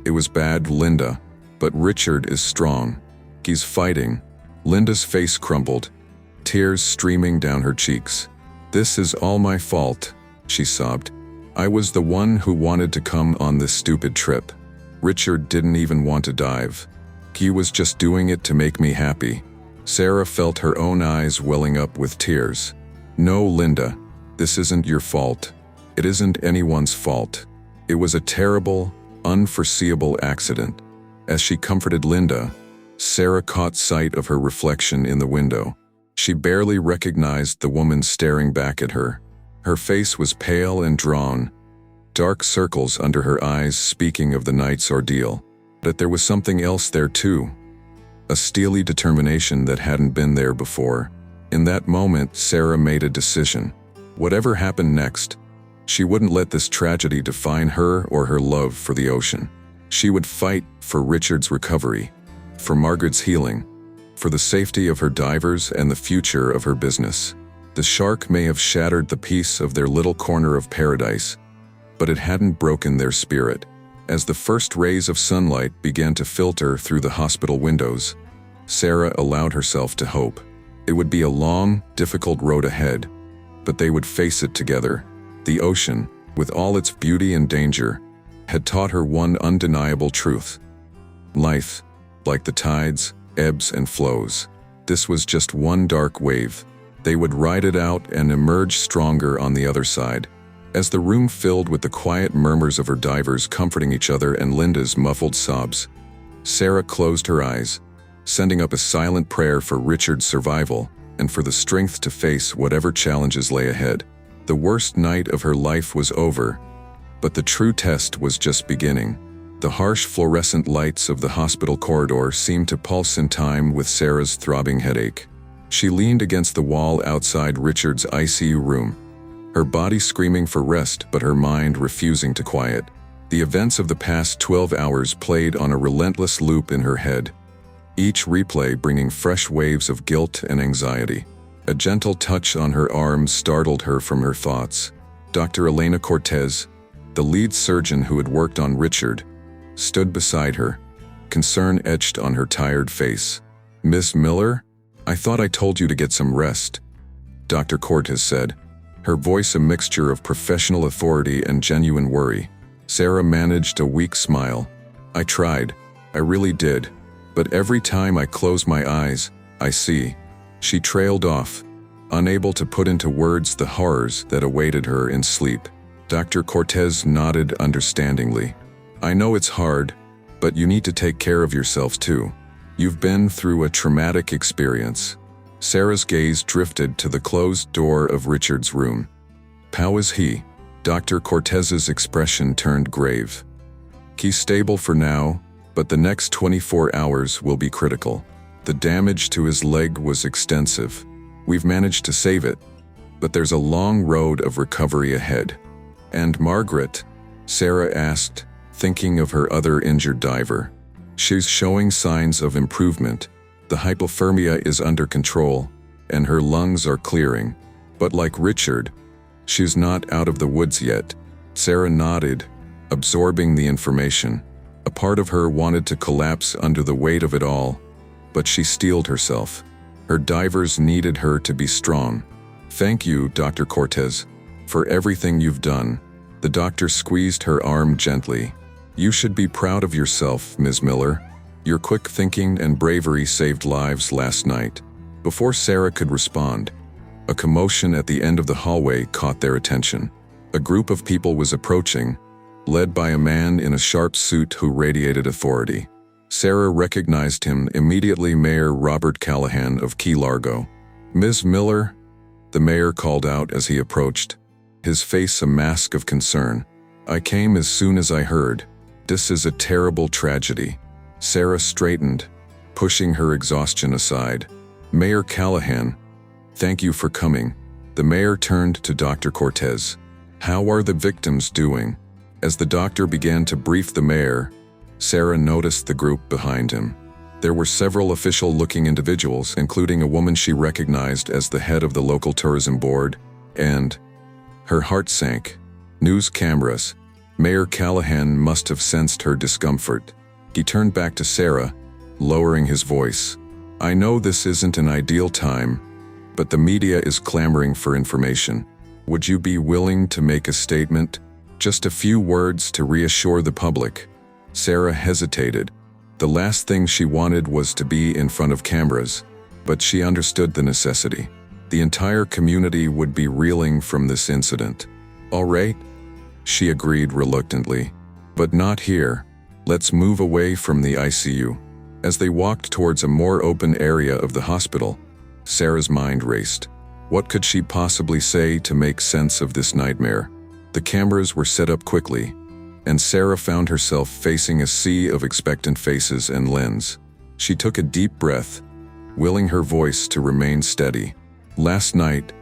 it was bad, Linda, but Richard is strong. He's fighting." Linda's face crumbled, tears streaming down her cheeks. "This is all my fault," she sobbed. "I was the one who wanted to come on this stupid trip. Richard didn't even want to dive. He was just doing it to make me happy." Sarah felt her own eyes welling up with tears. "No, Linda, this isn't your fault. It isn't anyone's fault. It was a terrible, unforeseeable accident." As she comforted Linda, Sarah caught sight of her reflection in the window. She barely recognized the woman staring back at her. Her face was pale and drawn, dark circles under her eyes speaking of the night's ordeal. But there was something else there too, a steely determination that hadn't been there before. In that moment, Sarah made a decision. Whatever happened next, she wouldn't let this tragedy define her or her love for the ocean. She would fight for Richard's recovery, for Margaret's healing, for the safety of her divers and the future of her business. The shark may have shattered the peace of their little corner of paradise, but it hadn't broken their spirit. As the first rays of sunlight began to filter through the hospital windows, Sarah allowed herself to hope. It would be a long, difficult road ahead, but they would face it together. The ocean, with all its beauty and danger, had taught her one undeniable truth. Life, like the tides, ebbs and flows. This was just one dark wave, They would ride it out and emerge stronger on the other side. As the room filled with the quiet murmurs of her divers comforting each other and Linda's muffled sobs, Sarah closed her eyes, sending up a silent prayer for Richard's survival and for the strength to face whatever challenges lay ahead. The worst night of her life was over, but the true test was just beginning. The harsh fluorescent lights of the hospital corridor seemed to pulse in time with Sarah's throbbing headache. She leaned against the wall outside Richard's ICU room, her body screaming for rest but her mind refusing to quiet. The events of the past 12 hours played on a relentless loop in her head, each replay bringing fresh waves of guilt and anxiety. A gentle touch on her arm startled her from her thoughts. Dr. Elena Cortez, the lead surgeon who had worked on Richard, stood beside her, concern etched on her tired face. "Miss Miller, I thought I told you to get some rest," Dr. Cortez said, her voice a mixture of professional authority and genuine worry. Sarah managed a weak smile. "I tried. I really did. But every time I close my eyes, I see." She trailed off, unable to put into words the horrors that awaited her in sleep. Dr. Cortez nodded understandingly. "I know it's hard, but you need to take care of yourself too. You've been through a traumatic experience." Sarah's gaze drifted to the closed door of Richard's room. "How is he?" Dr. Cortez's expression turned grave. "He's stable for now, but the next 24 hours will be critical. The damage to his leg was extensive. We've managed to save it, but there's a long road of recovery ahead." "And Margaret?" Sarah asked, thinking of her other injured diver. "She's showing signs of improvement. The hypothermia is under control, and her lungs are clearing. But like Richard, she's not out of the woods yet." Sarah nodded, absorbing the information. A part of her wanted to collapse under the weight of it all, but she steeled herself. Her divers needed her to be strong. "Thank you, Dr. Cortez, for everything you've done." The doctor squeezed her arm gently. "You should be proud of yourself, Ms. Miller. Your quick thinking and bravery saved lives last night." Before Sarah could respond, a commotion at the end of the hallway caught their attention. A group of people was approaching, led by a man in a sharp suit who radiated authority. Sarah recognized him immediately. Mayor Robert Callahan of Key Largo. "Ms. Miller," the mayor called out as he approached, his face a mask of concern. "I came as soon as I heard. This is a terrible tragedy." Sarah straightened, pushing her exhaustion aside. "Mayor Callahan, thank you for coming." The mayor turned to Dr. Cortez. "How are the victims doing?" As the doctor began to brief the mayor, Sarah noticed the group behind him. There were several official-looking individuals, including a woman she recognized as the head of the local tourism board, and her heart sank. News cameras. Mayor Callahan must have sensed her discomfort. He turned back to Sarah, lowering his voice. "I know this isn't an ideal time, but the media is clamoring for information. Would you be willing to make a statement? Just a few words to reassure the public." Sarah hesitated. The last thing she wanted was to be in front of cameras, but she understood the necessity. The entire community would be reeling from this incident. "All right," she agreed reluctantly. "But not here. Let's move away from the ICU." As they walked towards a more open area of the hospital, Sarah's mind raced. What could she possibly say to make sense of this nightmare? The cameras were set up quickly, and Sarah found herself facing a sea of expectant faces and lens. She took a deep breath, willing her voice to remain steady. "Last night,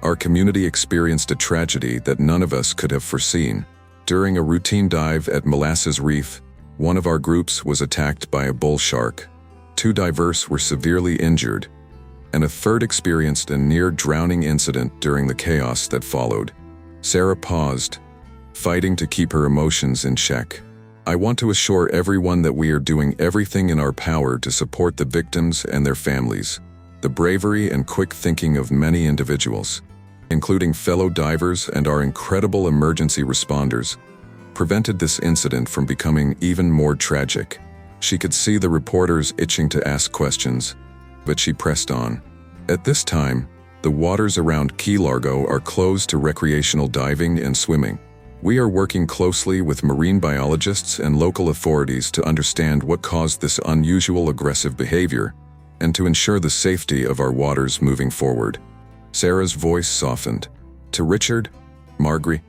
our community experienced a tragedy that none of us could have foreseen. During a routine dive at Molasses Reef, one of our groups was attacked by a bull shark. 2 divers were severely injured, and a third experienced a near-drowning incident during the chaos that followed." Sarah paused, fighting to keep her emotions in check. "I want to assure everyone that we are doing everything in our power to support the victims and their families." The bravery and quick thinking of many individuals, including fellow divers and our incredible emergency responders, prevented this incident from becoming even more tragic. She could see the reporters itching to ask questions, but she pressed on. "At this time, The waters around Key Largo are closed to recreational diving and swimming. We are working closely with marine biologists and local authorities to understand what caused this unusual aggressive behavior and to ensure the safety of our waters moving forward. Sarah's voice softened. To Richard, Margaret,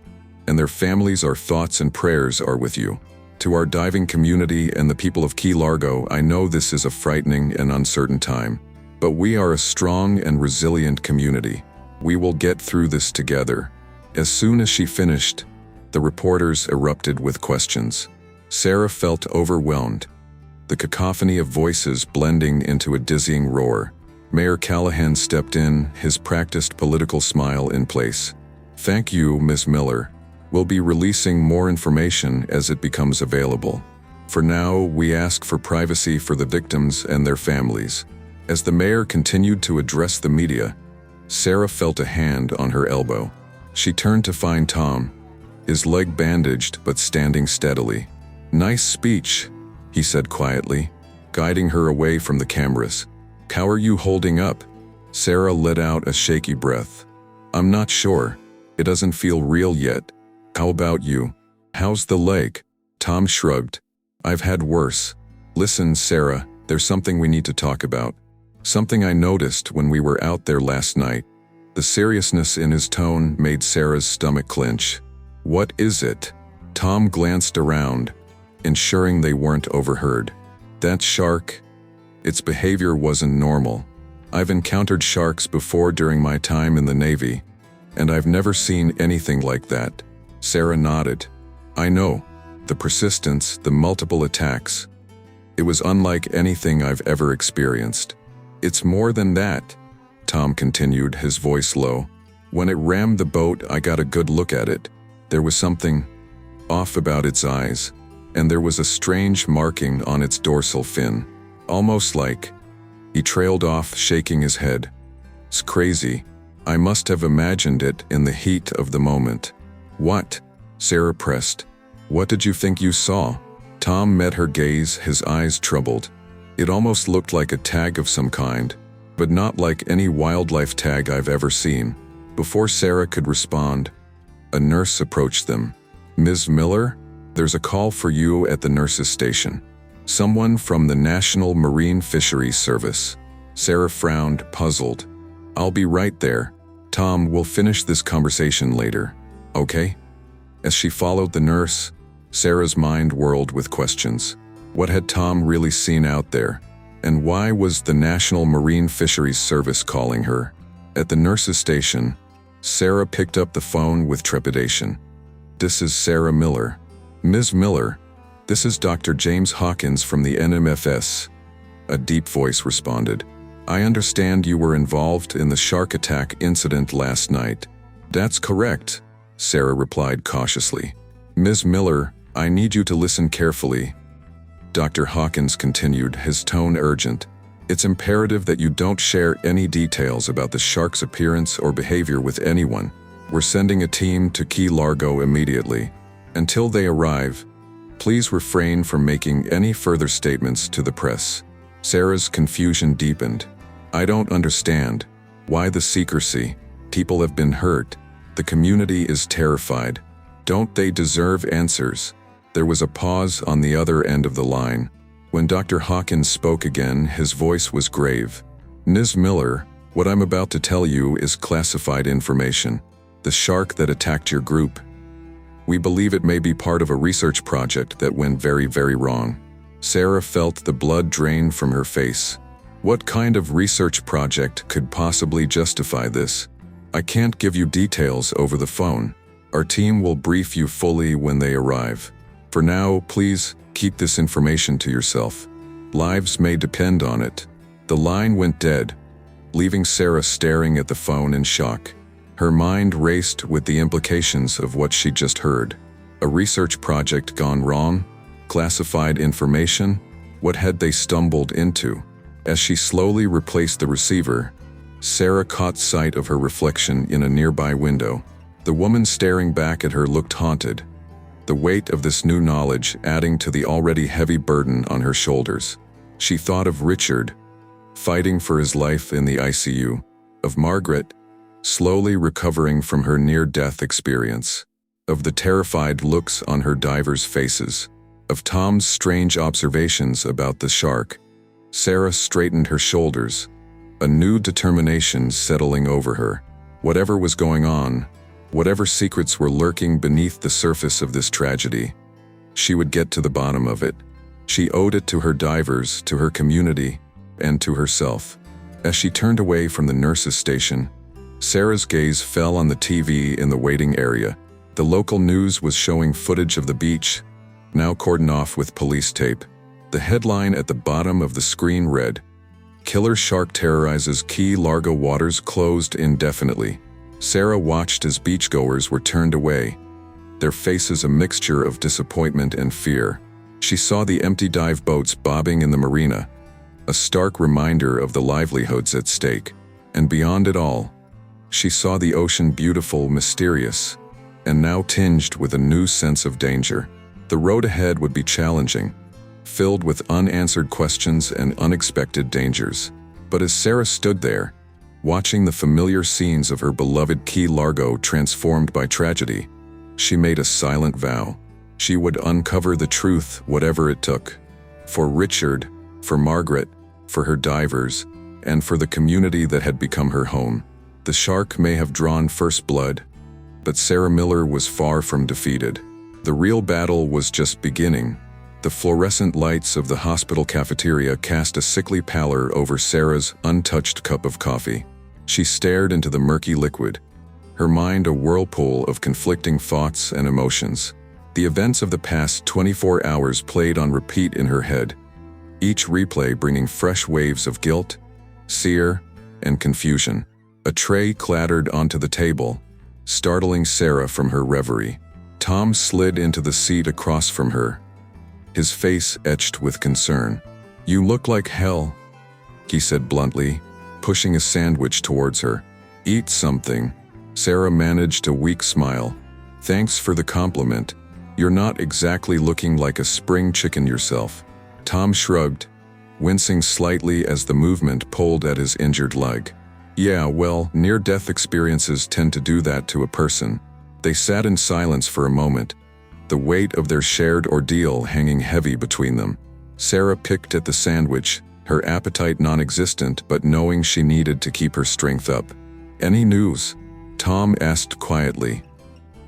and their families, our thoughts and prayers are with you. To our diving community and the people of Key Largo, I know this is a frightening and uncertain time, but we are a strong and resilient community. We will get through this together. As soon as she finished, the reporters erupted with questions. Sarah felt overwhelmed, the cacophony of voices blending into a dizzying roar. Mayor Callahan stepped in, his practiced political smile in place. Thank you, Ms. Miller. We'll be releasing more information as it becomes available. For now, we ask for privacy for the victims and their families. As the mayor continued to address the media, Sarah felt a hand on her elbow. She turned to find Tom, his leg bandaged but standing steadily. Nice speech, he said quietly, guiding her away from the cameras. How are you holding up? Sarah let out a shaky breath. I'm not sure. It doesn't feel real yet. How about you? How's the leg? Tom shrugged. I've had worse. Listen, Sarah, there's something we need to talk about. Something I noticed when we were out there last night. The seriousness in his tone made Sarah's stomach clench. What is it? Tom glanced around, ensuring they weren't overheard. That shark, its behavior wasn't normal. I've encountered sharks before during my time in the Navy, and I've never seen anything like that. Sarah nodded. I know. The persistence, the multiple attacks. It was unlike anything I've ever experienced. It's more than that, Tom continued, his voice low. When it rammed the boat, I got a good look at it. There was something off about its eyes, and there was a strange marking on its dorsal fin. Almost like... He trailed off, shaking his head. It's crazy. I must have imagined it in the heat of the moment. What? Sarah pressed. What did you think you saw? Tom met her gaze, his eyes troubled. It almost looked like a tag of some kind, but not like any wildlife tag I've ever seen. Before Sarah could respond, a nurse approached them. Ms. Miller, there's a call for you at the nurse's station. Someone from the National Marine Fisheries Service. Sarah frowned, puzzled. I'll be right there. Tom, we'll finish this conversation later, okay? As she followed the nurse, Sarah's mind whirled with questions. What had Tom really seen out there? And why was the National Marine Fisheries Service calling her? At the nurse's station, Sarah picked up the phone with trepidation. This is Sarah Miller. Ms. Miller, this is Dr. James Hawkins from the NMFS. A deep voice responded. I understand you were involved in the shark attack incident last night. That's correct, Sarah replied cautiously. Ms. Miller, I need you to listen carefully. Dr. Hawkins continued, his tone urgent. It's imperative that you don't share any details about the shark's appearance or behavior with anyone. We're sending a team to Key Largo immediately. Until they arrive, please refrain from making any further statements to the press. Sarah's confusion deepened. I don't understand. Why the secrecy? People have been hurt. The community is terrified. Don't they deserve answers? There was a pause on the other end of the line. When Dr. Hawkins spoke again, his voice was grave. Ms. Miller, what I'm about to tell you is classified information. The shark that attacked your group. We believe it may be part of a research project that went very, very wrong. Sarah felt the blood drain from her face. What kind of research project could possibly justify this? I can't give you details over the phone. Our team will brief you fully when they arrive. For now, please keep this information to yourself. Lives may depend on it. The line went dead, leaving Sarah staring at the phone in shock. Her mind raced with the implications of what she just heard. A research project gone wrong? Classified information? What had they stumbled into? As she slowly replaced the receiver, Sarah caught sight of her reflection in a nearby window. The woman staring back at her looked haunted, the weight of this new knowledge adding to the already heavy burden on her shoulders. She thought of Richard, fighting for his life in the ICU, of Margaret, slowly recovering from her near-death experience, of the terrified looks on her divers' faces, of Tom's strange observations about the shark. Sarah straightened her shoulders, a new determination settling over her. Whatever was going on, whatever secrets were lurking beneath the surface of this tragedy, she would get to the bottom of it. She owed it to her divers, to her community, and to herself. As she turned away from the nurse's station, Sarah's gaze fell on the TV in the waiting area. The local news was showing footage of the beach, now cordoned off with police tape. The headline at the bottom of the screen read, "Killer Shark Terrorizes Key Largo Waters Closed Indefinitely." Sarah watched as beachgoers were turned away, their faces a mixture of disappointment and fear. She saw the empty dive boats bobbing in the marina, a stark reminder of the livelihoods at stake. And beyond it all, she saw the ocean beautiful, mysterious, and now tinged with a new sense of danger. The road ahead would be challenging, filled with unanswered questions and unexpected dangers. But as Sarah stood there, watching the familiar scenes of her beloved Key Largo transformed by tragedy, she made a silent vow. She would uncover the truth, whatever it took. For Richard, for Margaret, for her divers, and for the community that had become her home. The shark may have drawn first blood, but Sarah Miller was far from defeated. The real battle was just beginning. The fluorescent lights of the hospital cafeteria cast a sickly pallor over Sarah's untouched cup of coffee. She stared into the murky liquid, her mind a whirlpool of conflicting thoughts and emotions. The events of the past 24 hours played on repeat in her head, each replay bringing fresh waves of guilt, fear, and confusion. A tray clattered onto the table, startling Sarah from her reverie. Tom slid into the seat across from her, his face etched with concern. "You look like hell," he said bluntly, pushing a sandwich towards her. "Eat something." Sarah managed a weak smile. "Thanks for the compliment. You're not exactly looking like a spring chicken yourself." Tom shrugged, wincing slightly as the movement pulled at his injured leg. "Yeah, well, near-death experiences tend to do that to a person." They sat in silence for a moment, the weight of their shared ordeal hanging heavy between them. Sarah picked at the sandwich, her appetite non-existent but knowing she needed to keep her strength up. "Any news?" Tom asked quietly,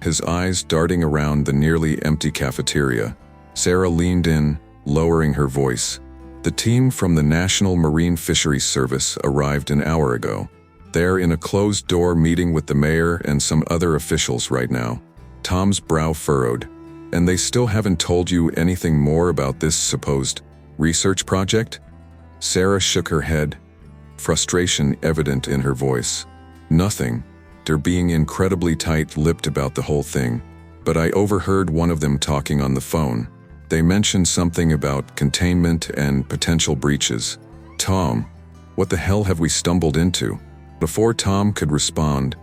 his eyes darting around the nearly empty cafeteria. Sarah leaned in, lowering her voice. "The team from the National Marine Fisheries Service arrived an hour ago. They're in a closed-door meeting with the mayor and some other officials right now." Tom's brow furrowed. "And they still haven't told you anything more about this supposed research project?" Sarah shook her head, frustration evident in her voice. "Nothing. They're being incredibly tight-lipped about the whole thing. But I overheard one of them talking on the phone. They mentioned something about containment and potential breaches." "Tom, what the hell have we stumbled into?" Before Tom could respond,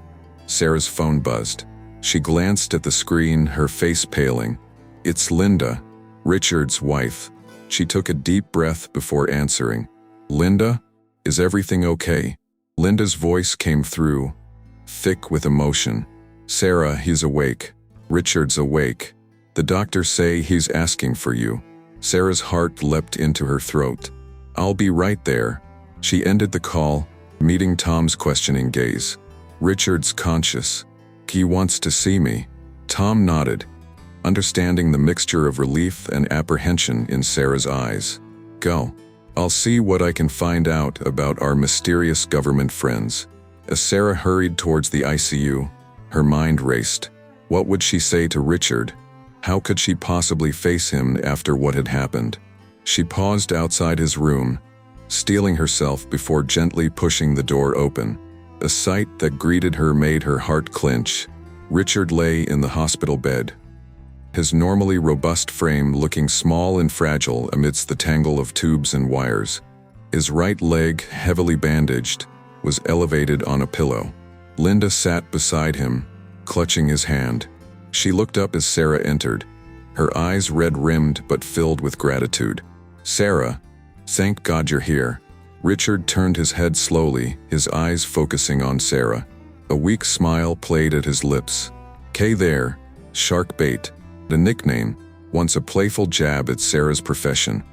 Sarah's phone buzzed. She glanced at the screen, her face paling. "It's Linda, Richard's wife." She took a deep breath before answering. "Linda, is everything okay?" Linda's voice came through, thick with emotion. "Sarah, he's awake. Richard's awake. The doctors say he's asking for you." Sarah's heart leapt into her throat. "I'll be right there." She ended the call, meeting Tom's questioning gaze. "Richard's conscious. He wants to see me." Tom nodded, understanding the mixture of relief and apprehension in Sarah's eyes. "Go. I'll see what I can find out about our mysterious government friends." As Sarah hurried towards the ICU, her mind raced. What would she say to Richard? How could she possibly face him after what had happened? She paused outside his room, steeling herself before gently pushing the door open. A sight that greeted her made her heart clench. Richard lay in the hospital bed, his normally robust frame looking small and fragile amidst the tangle of tubes and wires. His right leg, heavily bandaged, was elevated on a pillow. Linda sat beside him, clutching his hand. She looked up as Sarah entered, her eyes red-rimmed but filled with gratitude. "Sarah, thank God you're here." Richard turned his head slowly, his eyes focusing on Sarah. A weak smile played at his lips. "K there, shark bait," the nickname, once a playful jab at Sarah's profession,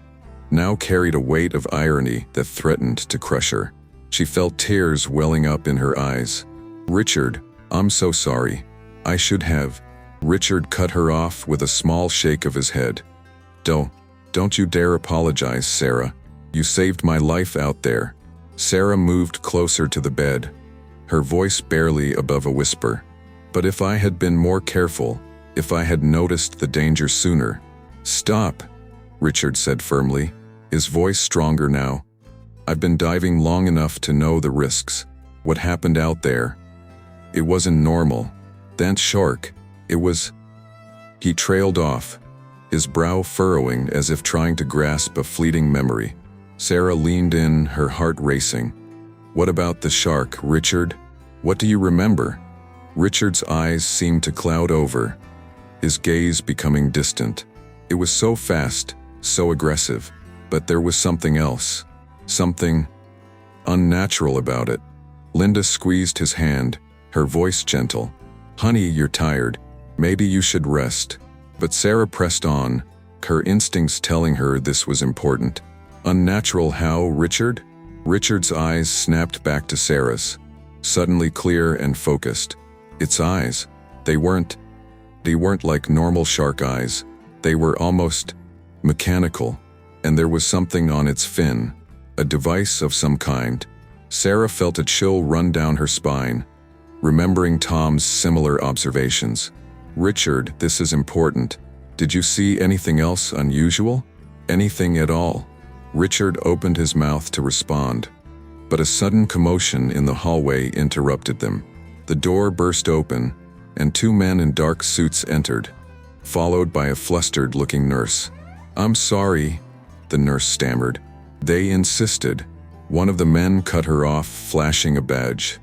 now carried a weight of irony that threatened to crush her. She felt tears welling up in her eyes. "Richard, I'm so sorry. I should have." Richard cut her off with a small shake of his head. Don't you dare apologize, Sarah. You saved my life out there." Sarah moved closer to the bed, her voice barely above a whisper. "But if I had been more careful, if I had noticed the danger sooner." "Stop," Richard said firmly, his voice stronger now. "I've been diving long enough to know the risks. What happened out there? It wasn't normal. That shark, it was..." He trailed off, his brow furrowing as if trying to grasp a fleeting memory. Sarah leaned in, her heart racing. "What about the shark, Richard? What do you remember?" Richard's eyes seemed to cloud over, his gaze becoming distant. It was so fast, so aggressive, but there was something else, something unnatural about it. Linda squeezed his hand, her voice gentle. "Honey, you're tired. Maybe you should rest." But Sarah pressed on, her instincts telling her this was important. "Unnatural how, Richard?" Richard's eyes snapped back to Sarah's, suddenly clear and focused. Its eyes, they weren't like normal shark eyes. They were almost mechanical, and there was something on its fin, a device of some kind. Sarah felt a chill run down her spine, remembering Tom's similar observations. "Richard, this is important. Did you see anything else unusual? Anything at all?" Richard opened his mouth to respond, but a sudden commotion in the hallway interrupted them. The door burst open, and two men in dark suits entered, followed by a flustered-looking nurse. "I'm sorry," the nurse stammered. "They insisted." One of the men cut her off, flashing a badge.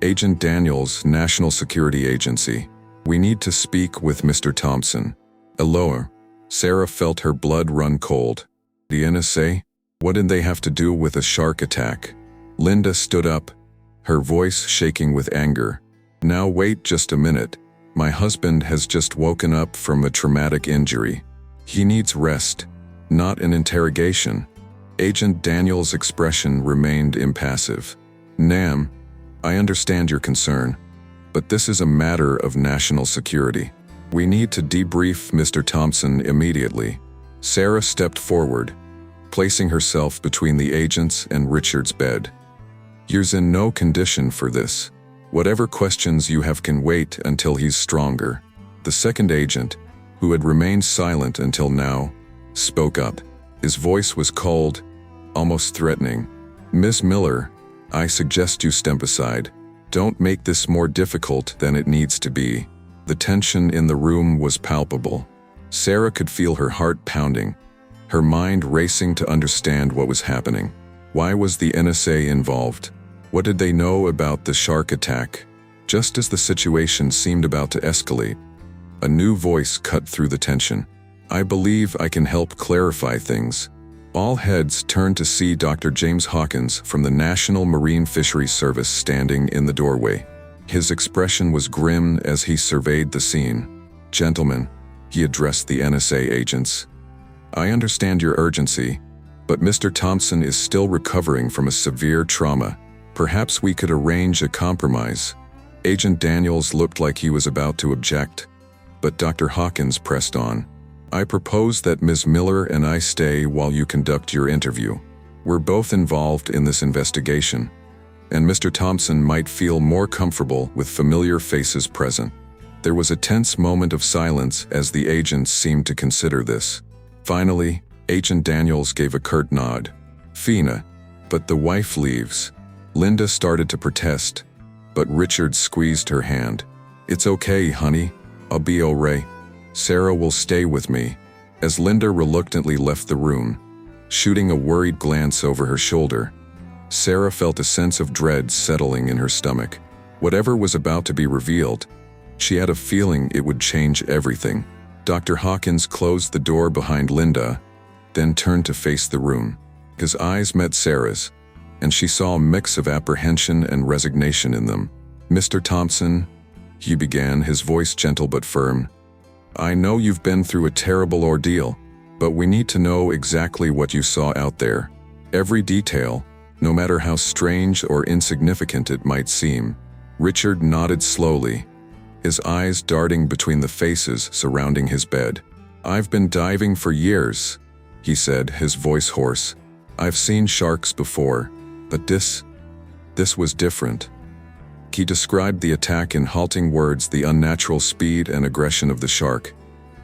"Agent Daniels, National Security Agency. We need to speak with Mr. Thompson." "Hello." Sarah felt her blood run cold. "The NSA? What did they have to do with a shark attack?" Linda stood up, her voice shaking with anger. "Now wait just a minute. My husband has just woken up from a traumatic injury. He needs rest, not an interrogation." Agent Daniels' expression remained impassive. "Ma'am, I understand your concern, but this is a matter of national security. We need to debrief Mr. Thompson immediately." Sarah stepped forward, placing herself between the agents and Richard's bed. "You're in no condition for this. Whatever questions you have can wait until he's stronger." The second agent, who had remained silent until now, spoke up. His voice was cold, almost threatening. "Miss Miller, I suggest you step aside. Don't make this more difficult than it needs to be." The tension in the room was palpable. Sarah could feel her heart pounding, her mind racing to understand what was happening. Why was the NSA involved? What did they know about the shark attack? Just as the situation seemed about to escalate, a new voice cut through the tension. "I believe I can help clarify things." All heads turned to see Dr. James Hawkins from the National Marine Fisheries Service standing in the doorway. His expression was grim as he surveyed the scene. "Gentlemen," he addressed the NSA agents, "I understand your urgency, but Mr. Thompson is still recovering from a severe trauma. Perhaps we could arrange a compromise." Agent Daniels looked like he was about to object, but Dr. Hawkins pressed on. "I propose that Ms. Miller and I stay while you conduct your interview. We're both involved in this investigation, and Mr. Thompson might feel more comfortable with familiar faces present." There was a tense moment of silence as the agents seemed to consider this. Finally, Agent Daniels gave a curt nod. "Fina, but the wife leaves." Linda started to protest, but Richard squeezed her hand. "It's okay, honey. I'll be alright. Sarah will stay with me." As Linda reluctantly left the room, shooting a worried glance over her shoulder, Sarah felt a sense of dread settling in her stomach. Whatever was about to be revealed, she had a feeling it would change everything. Dr. Hawkins closed the door behind Linda, then turned to face the room. His eyes met Sarah's, and she saw a mix of apprehension and resignation in them. "Mr. Thompson," he began, his voice gentle but firm, "I know you've been through a terrible ordeal, but we need to know exactly what you saw out there. Every detail, no matter how strange or insignificant it might seem." Richard nodded slowly, his eyes darting between the faces surrounding his bed. "I've been diving for years," he said, his voice hoarse. "I've seen sharks before, but this was different." He described the attack in halting words, the unnatural speed and aggression of the shark,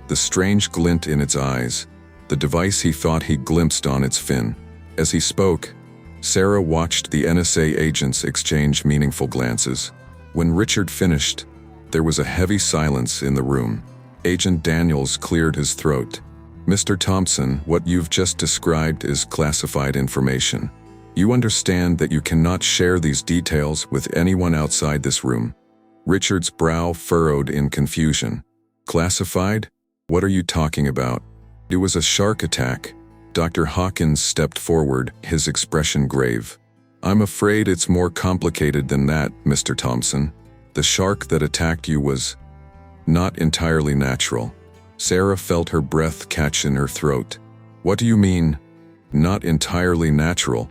the strange glint in its eyes, the device he thought he glimpsed on its fin. As he spoke, Sarah watched the NSA agents exchange meaningful glances. When Richard finished, there was a heavy silence in the room. Agent Daniels cleared his throat. "Mr. Thompson, what you've just described is classified information. You understand that you cannot share these details with anyone outside this room." Richard's brow furrowed in confusion. "Classified? What are you talking about?" "It was a shark attack." Dr. Hawkins stepped forward, his expression grave. "I'm afraid it's more complicated than that, Mr. Thompson. The shark that attacked you was not entirely natural." Sarah felt her breath catch in her throat. "What do you mean, not entirely natural?"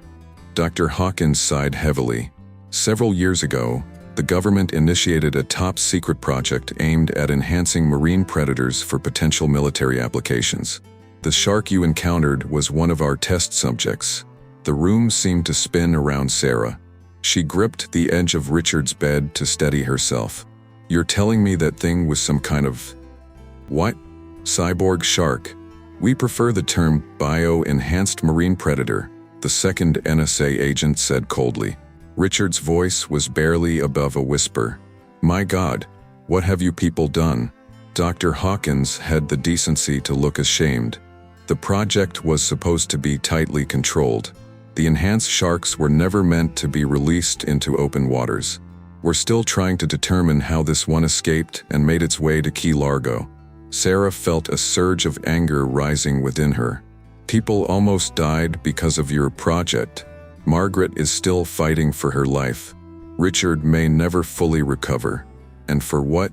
Dr. Hawkins sighed heavily. "Several years ago, the government initiated a top-secret project aimed at enhancing marine predators for potential military applications. The shark you encountered was one of our test subjects." The room seemed to spin around Sarah. She gripped the edge of Richard's bed to steady herself. "You're telling me that thing was some kind of... what? Cyborg shark?" "We prefer the term bio-enhanced marine predator," the second NSA agent said coldly. Richard's voice was barely above a whisper. "My God, what have you people done?" Dr. Hawkins had the decency to look ashamed. The project was supposed to be tightly controlled. The enhanced sharks were never meant to be released into open waters. "We're still trying to determine how this one escaped and made its way to Key Largo." Sarah felt a surge of anger rising within her. "People almost died because of your project. Margaret is still fighting for her life. Richard may never fully recover. And for what?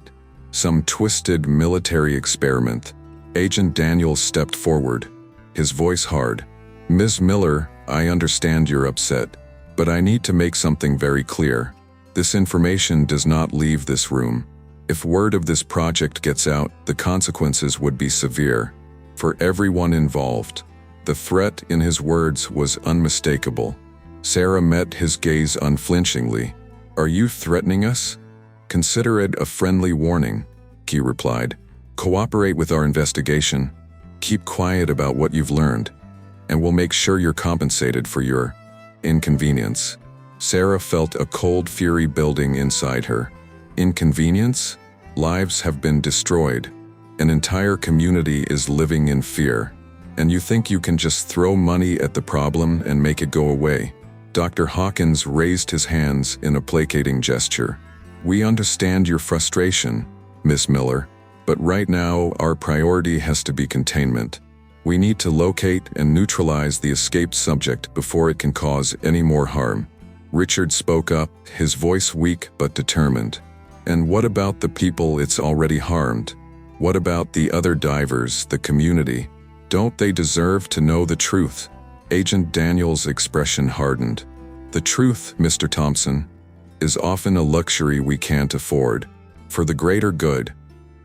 Some twisted military experiment." Agent Daniels stepped forward, his voice hard. "Ms. Miller, I understand you're upset, but I need to make something very clear. This information does not leave this room. If word of this project gets out, the consequences would be severe for everyone involved." The threat in his words was unmistakable. Sarah met his gaze unflinchingly. "Are you threatening us?" "Consider it a friendly warning," he replied. "Cooperate with our investigation. Keep quiet about what you've learned, and we'll make sure you're compensated for your inconvenience." Sarah felt a cold fury building inside her. Inconvenience? Lives have been destroyed. An entire community is living in fear. And you think you can just throw money at the problem and make it go away? Dr. Hawkins raised his hands in a placating gesture. "We understand your frustration, Miss Miller, but right now our priority has to be containment. We need to locate and neutralize the escaped subject before it can cause any more harm." Richard spoke up, his voice weak but determined. "And what about the people it's already harmed? What about the other divers, the community? Don't they deserve to know the truth?" Agent Daniels' expression hardened. "The truth, Mr. Thompson, is often a luxury we can't afford. For the greater good,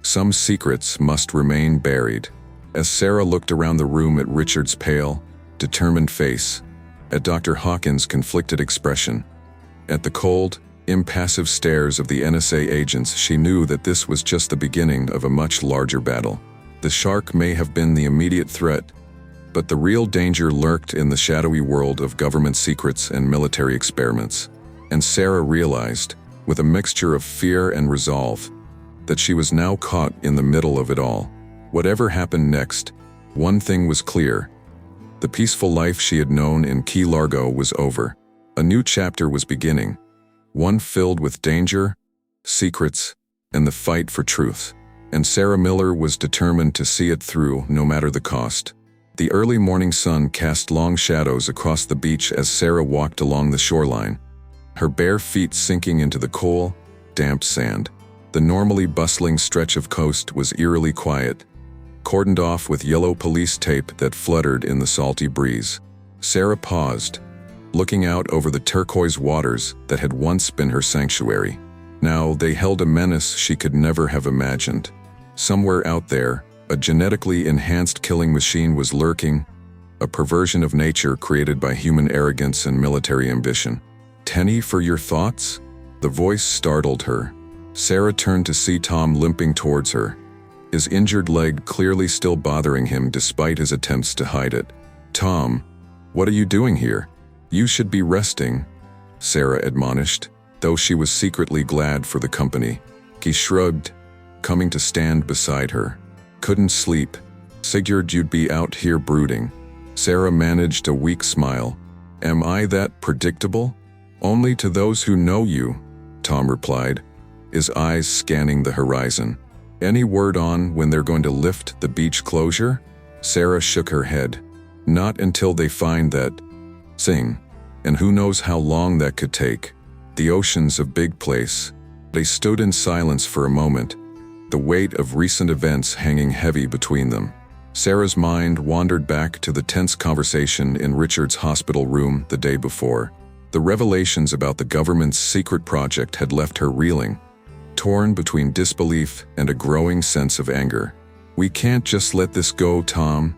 some secrets must remain buried." As Sarah looked around the room at Richard's pale, determined face, at Dr. Hawkins' conflicted expression, at the cold, impassive stares of the NSA agents, she knew that this was just the beginning of a much larger battle. The shark may have been the immediate threat, but the real danger lurked in the shadowy world of government secrets and military experiments. And Sarah realized, with a mixture of fear and resolve, that she was now caught in the middle of it all. Whatever happened next, one thing was clear. The peaceful life she had known in Key Largo was over. A new chapter was beginning, one filled with danger, secrets, and the fight for truth. And Sarah Miller was determined to see it through, no matter the cost. The early morning sun cast long shadows across the beach as Sarah walked along the shoreline, her bare feet sinking into the cool, damp sand. The normally bustling stretch of coast was eerily quiet, cordoned off with yellow police tape that fluttered in the salty breeze. Sarah paused, looking out over the turquoise waters that had once been her sanctuary. Now they held a menace she could never have imagined. Somewhere out there, a genetically enhanced killing machine was lurking, a perversion of nature created by human arrogance and military ambition. "Tenny, for your thoughts?" The voice startled her. Sarah turned to see Tom limping towards her, his injured leg clearly still bothering him despite his attempts to hide it. "Tom, what are you doing here? You should be resting," Sarah admonished, though she was secretly glad for the company. He shrugged, coming to stand beside her. "Couldn't sleep. Figured you'd be out here brooding." Sarah managed a weak smile. "Am I that predictable?" "Only to those who know you," Tom replied, his eyes scanning the horizon. "Any word on when they're going to lift the beach closure?" Sarah shook her head. "Not until they find that thing, and who knows how long that could take. The ocean's a big place." They stood in silence for a moment, the weight of recent events hanging heavy between them. Sarah's mind wandered back to the tense conversation in Richard's hospital room the day before. The revelations about the government's secret project had left her reeling, torn between disbelief and a growing sense of anger. "We can't just let this go, Tom,"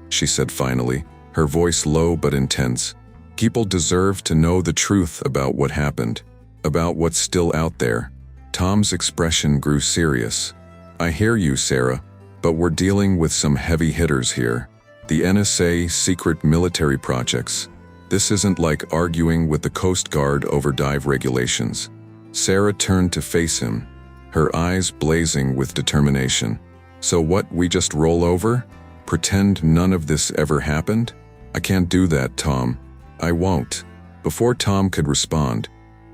she said finally, her voice low but intense. "People deserve to know the truth about what happened, about what's still out there." Tom's expression grew serious. "I hear you, Sarah, but we're dealing with some heavy hitters here. The NSA secret military projects. This isn't like arguing with the Coast Guard over dive regulations." Sarah turned to face him, her eyes blazing with determination. "So what, we just roll over? Pretend none of this ever happened?" "I can't do that, Tom. I won't." Before Tom could respond,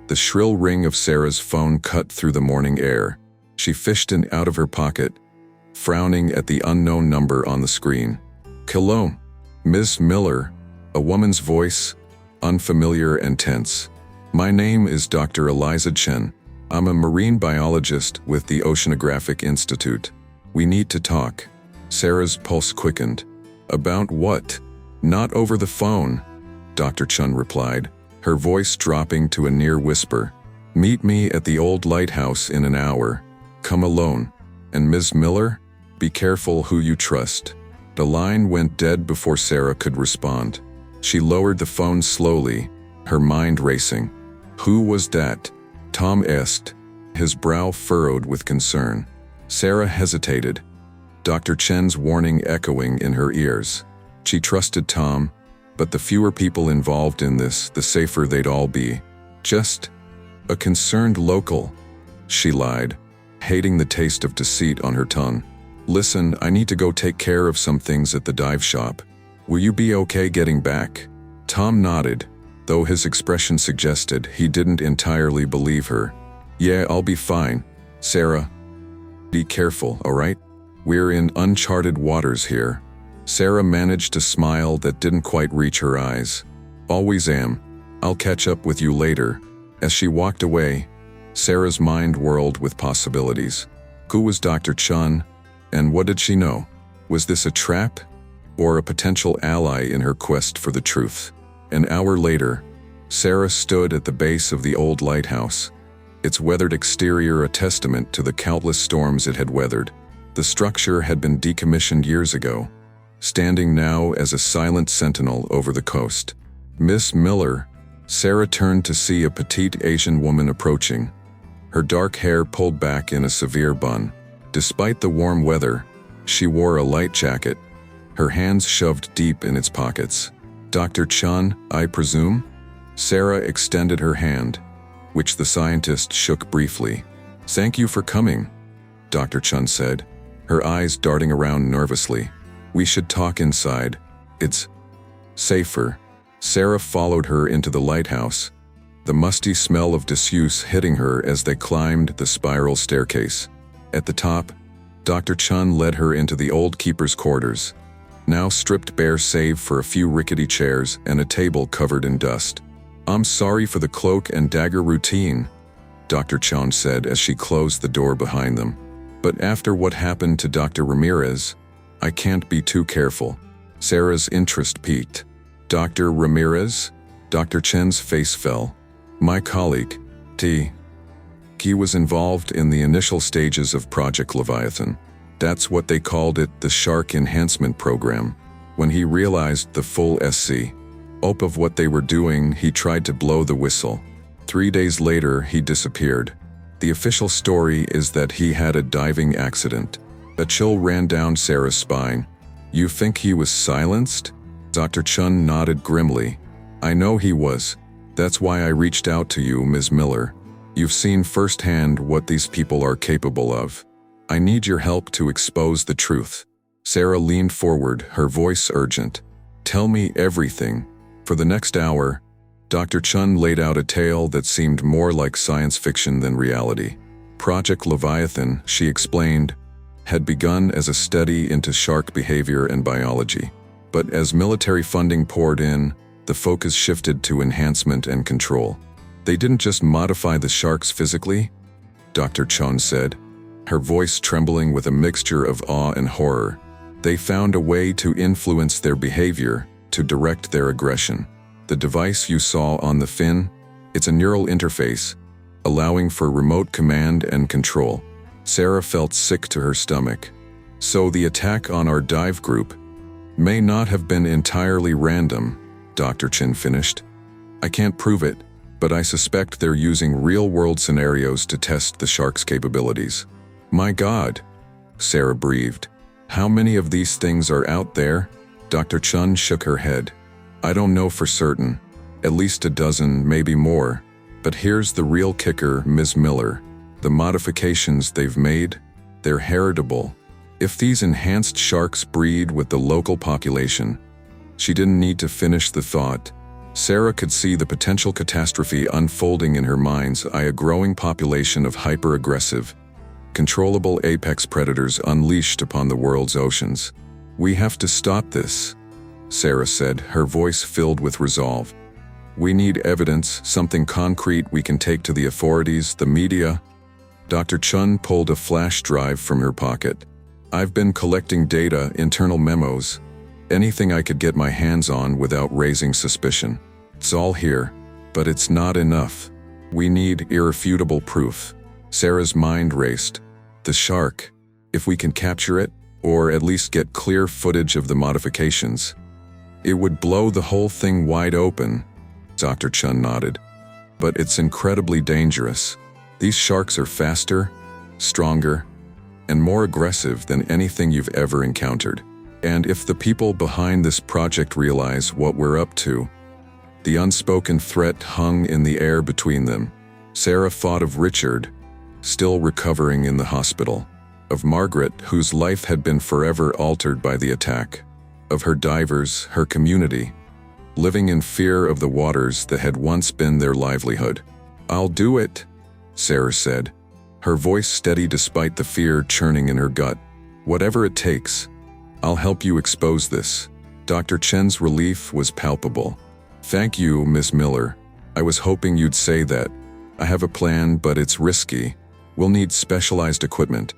the shrill ring of Sarah's phone cut through the morning air. She fished it out of her pocket, frowning at the unknown number on the screen. "Hello, Miss Miller," a woman's voice, unfamiliar and tense. "My name is Dr. Eliza Chen. I'm a marine biologist with the Oceanographic Institute. We need to talk." Sarah's pulse quickened. "About what?" "Not over the phone," Dr. Chen replied, her voice dropping to a near whisper. "Meet me at the old lighthouse in an hour. Come alone. And Ms. Miller, be careful who you trust." The line went dead before Sarah could respond. She lowered the phone slowly, her mind racing. "Who was that?" Tom asked, his brow furrowed with concern. Sarah hesitated, Dr. Chen's warning echoing in her ears. She trusted Tom, but the fewer people involved in this, the safer they'd all be. "Just a concerned local," she lied, hating the taste of deceit on her tongue. "Listen, I need to go take care of some things at the dive shop. Will you be okay getting back?" Tom nodded, though his expression suggested he didn't entirely believe her. "Yeah, I'll be fine. Sarah, be careful, all right? We're in uncharted waters here." Sarah managed a smile that didn't quite reach her eyes. "Always am. I'll catch up with you later." As she walked away, Sarah's mind whirled with possibilities. Who was Dr. Chen, and what did she know? Was this a trap, or a potential ally in her quest for the truth? An hour later, Sarah stood at the base of the old lighthouse, its weathered exterior a testament to the countless storms it had weathered. The structure had been decommissioned years ago, standing now as a silent sentinel over the coast. "Miss Miller," Sarah turned to see a petite Asian woman approaching, her dark hair pulled back in a severe bun. Despite the warm weather, she wore a light jacket, her hands shoved deep in its pockets. "Dr. Chen, I presume?" Sarah extended her hand, which the scientist shook briefly. "Thank you for coming," Dr. Chen said, her eyes darting around nervously. "We should talk inside. It's safer." Sarah followed her into the lighthouse, the musty smell of disuse hitting her as they climbed the spiral staircase. At the top, Dr. Chen led her into the old keeper's quarters, now stripped bare save for a few rickety chairs and a table covered in dust. "I'm sorry for the cloak and dagger routine," Dr. Chon said as she closed the door behind them. "But after what happened to Dr. Ramirez, I can't be too careful." Sarah's interest peaked. "Dr. Ramirez?" Dr. Chen's face fell. "My colleague, T. He was involved in the initial stages of Project Leviathan. That's what they called it, the Shark Enhancement Program. When he realized the full scope of what they were doing, he tried to blow the whistle. 3 days later, he disappeared. The official story is that he had a diving accident." A chill ran down Sarah's spine. "You think he was silenced?" Dr. Chun nodded grimly. "I know he was. That's why I reached out to you, Ms. Miller. You've seen firsthand what these people are capable of. I need your help to expose the truth." Sarah leaned forward, her voice urgent. "Tell me everything." For the next hour, Dr. Chun laid out a tale that seemed more like science fiction than reality. Project Leviathan, she explained, had begun as a study into shark behavior and biology. But as military funding poured in, the focus shifted to enhancement and control. "They didn't just modify the sharks physically," Dr. Chun said, her voice trembling with a mixture of awe and horror. "They found a way to influence their behavior, to direct their aggression. The device you saw on the fin, it's a neural interface, allowing for remote command and control." Sarah felt sick to her stomach. "So the attack on our dive group may not have been entirely random," Dr. Chin finished. "I can't prove it, but I suspect they're using real-world scenarios to test the shark's capabilities." "My God," Sarah breathed. "How many of these things are out there?" Dr. Chun shook her head. "I don't know for certain. At least a dozen, maybe more. But here's the real kicker, Ms. Miller. The modifications they've made, they're heritable. If these enhanced sharks breed with the local population..." She didn't need to finish the thought. Sarah could see the potential catastrophe unfolding in her mind's eye, a growing population of hyper-aggressive, controllable apex predators unleashed upon the world's oceans. "We have to stop this," Sarah said, her voice filled with resolve. "We need evidence, something concrete we can take to the authorities, the media." Dr. Chun pulled a flash drive from her pocket. "I've been collecting data, internal memos, anything I could get my hands on without raising suspicion. It's all here, but it's not enough. We need irrefutable proof." Sarah's mind raced. "The shark, if we can capture it, or at least get clear footage of the modifications, it would blow the whole thing wide open." Dr. Chun nodded. "But it's incredibly dangerous. These sharks are faster, stronger, and more aggressive than anything you've ever encountered. And if the people behind this project realize what we're up to..." The unspoken threat hung in the air between them. Sarah thought of Richard, still recovering in the hospital, of Margaret, whose life had been forever altered by the attack, of her divers, her community, living in fear of the waters that had once been their livelihood. "I'll do it," Sarah said, her voice steady despite the fear churning in her gut. "Whatever it takes, I'll help you expose this." Dr. Chen's relief was palpable. "Thank you, Miss Miller. I was hoping you'd say that. I have a plan, but it's risky. We'll need specialized equipment,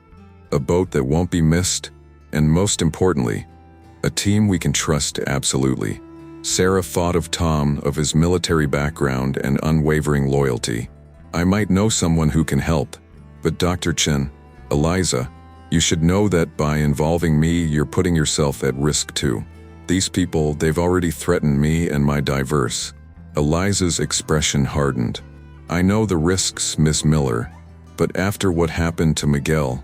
a boat that won't be missed, and most importantly, a team we can trust absolutely." Sarah thought of Tom, of his military background and unwavering loyalty. "I might know someone who can help, but Dr. Chen, Eliza, you should know that by involving me, you're putting yourself at risk too. These people, they've already threatened me and my diverse." Eliza's expression hardened. "I know the risks, Miss Miller, but after what happened to Miguel,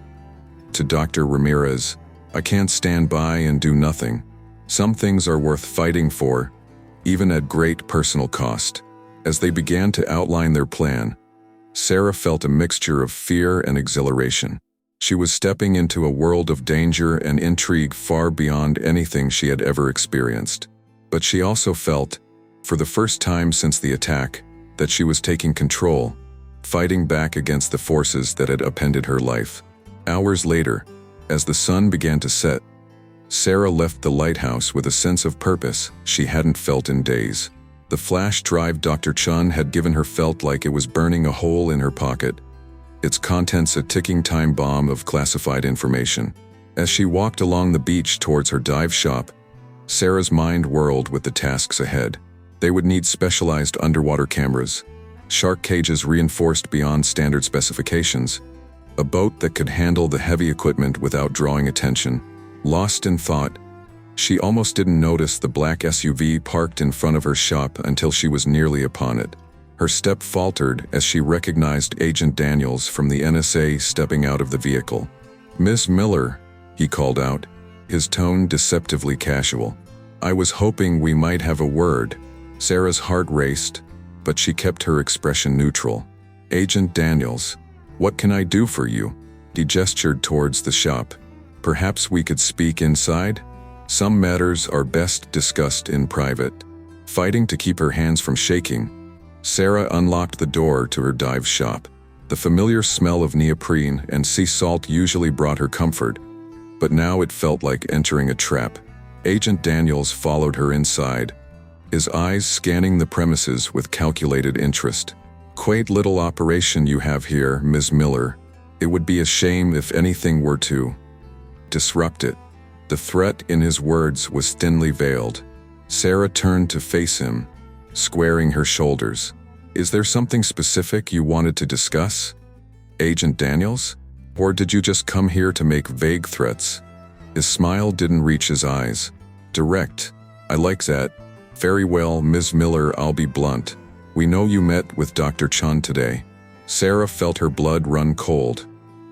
to Dr. Ramirez, I can't stand by and do nothing. Some things are worth fighting for, even at great personal cost." As they began to outline their plan, Sarah felt a mixture of fear and exhilaration. She was stepping into a world of danger and intrigue far beyond anything she had ever experienced. But she also felt, for the first time since the attack, that she was taking control, fighting back against the forces that had upended her life. Hours later, as the sun began to set, Sarah left the lighthouse with a sense of purpose she hadn't felt in days. The flash drive Dr. Chun had given her felt like it was burning a hole in her pocket, its contents a ticking time bomb of classified information. As she walked along the beach towards her dive shop, Sarah's mind whirled with the tasks ahead. They would need specialized underwater cameras, shark cages reinforced beyond standard specifications, a boat that could handle the heavy equipment without drawing attention. Lost in thought, she almost didn't notice the black SUV parked in front of her shop until she was nearly upon it. Her step faltered as she recognized Agent Daniels from the NSA stepping out of the vehicle. "Miss Miller," he called out, his tone deceptively casual. "I was hoping we might have a word." Sarah's heart raced, but she kept her expression neutral. "Agent Daniels, what can I do for you?" He gestured towards the shop. "Perhaps we could speak inside? Some matters are best discussed in private." Fighting to keep her hands from shaking, Sarah unlocked the door to her dive shop. The familiar smell of neoprene and sea salt usually brought her comfort, but now it felt like entering a trap. Agent Daniels followed her inside, his eyes scanning the premises with calculated interest. "Quaint little operation you have here, Ms. Miller. It would be a shame if anything were to disrupt it." The threat in his words was thinly veiled. Sarah turned to face him, squaring her shoulders. "Is there something specific you wanted to discuss, Agent Daniels? Or did you just come here to make vague threats?" His smile didn't reach his eyes. "Direct. I like that." "Very well, Ms. Miller, I'll be blunt. We know you met with Dr. Chun today." Sarah felt her blood run cold,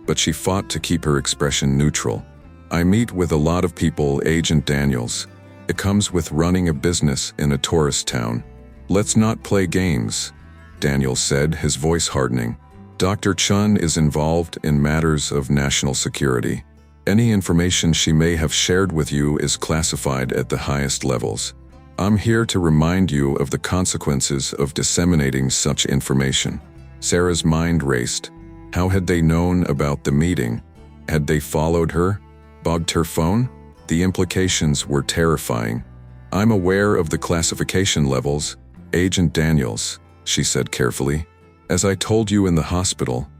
but she fought to keep her expression neutral. "I meet with a lot of people, Agent Daniels. It comes with running a business in a tourist town." "Let's not play games," Daniels said, his voice hardening. "Dr. Chun is involved in matters of national security. Any information she may have shared with you is classified at the highest levels. I'm here to remind you of the consequences of disseminating such information." Sarah's mind raced. How had they known about the meeting? Had they followed her? Bugged her phone? The implications were terrifying. "I'm aware of the classification levels, Agent Daniels," she said carefully. "As I told you in the hospital,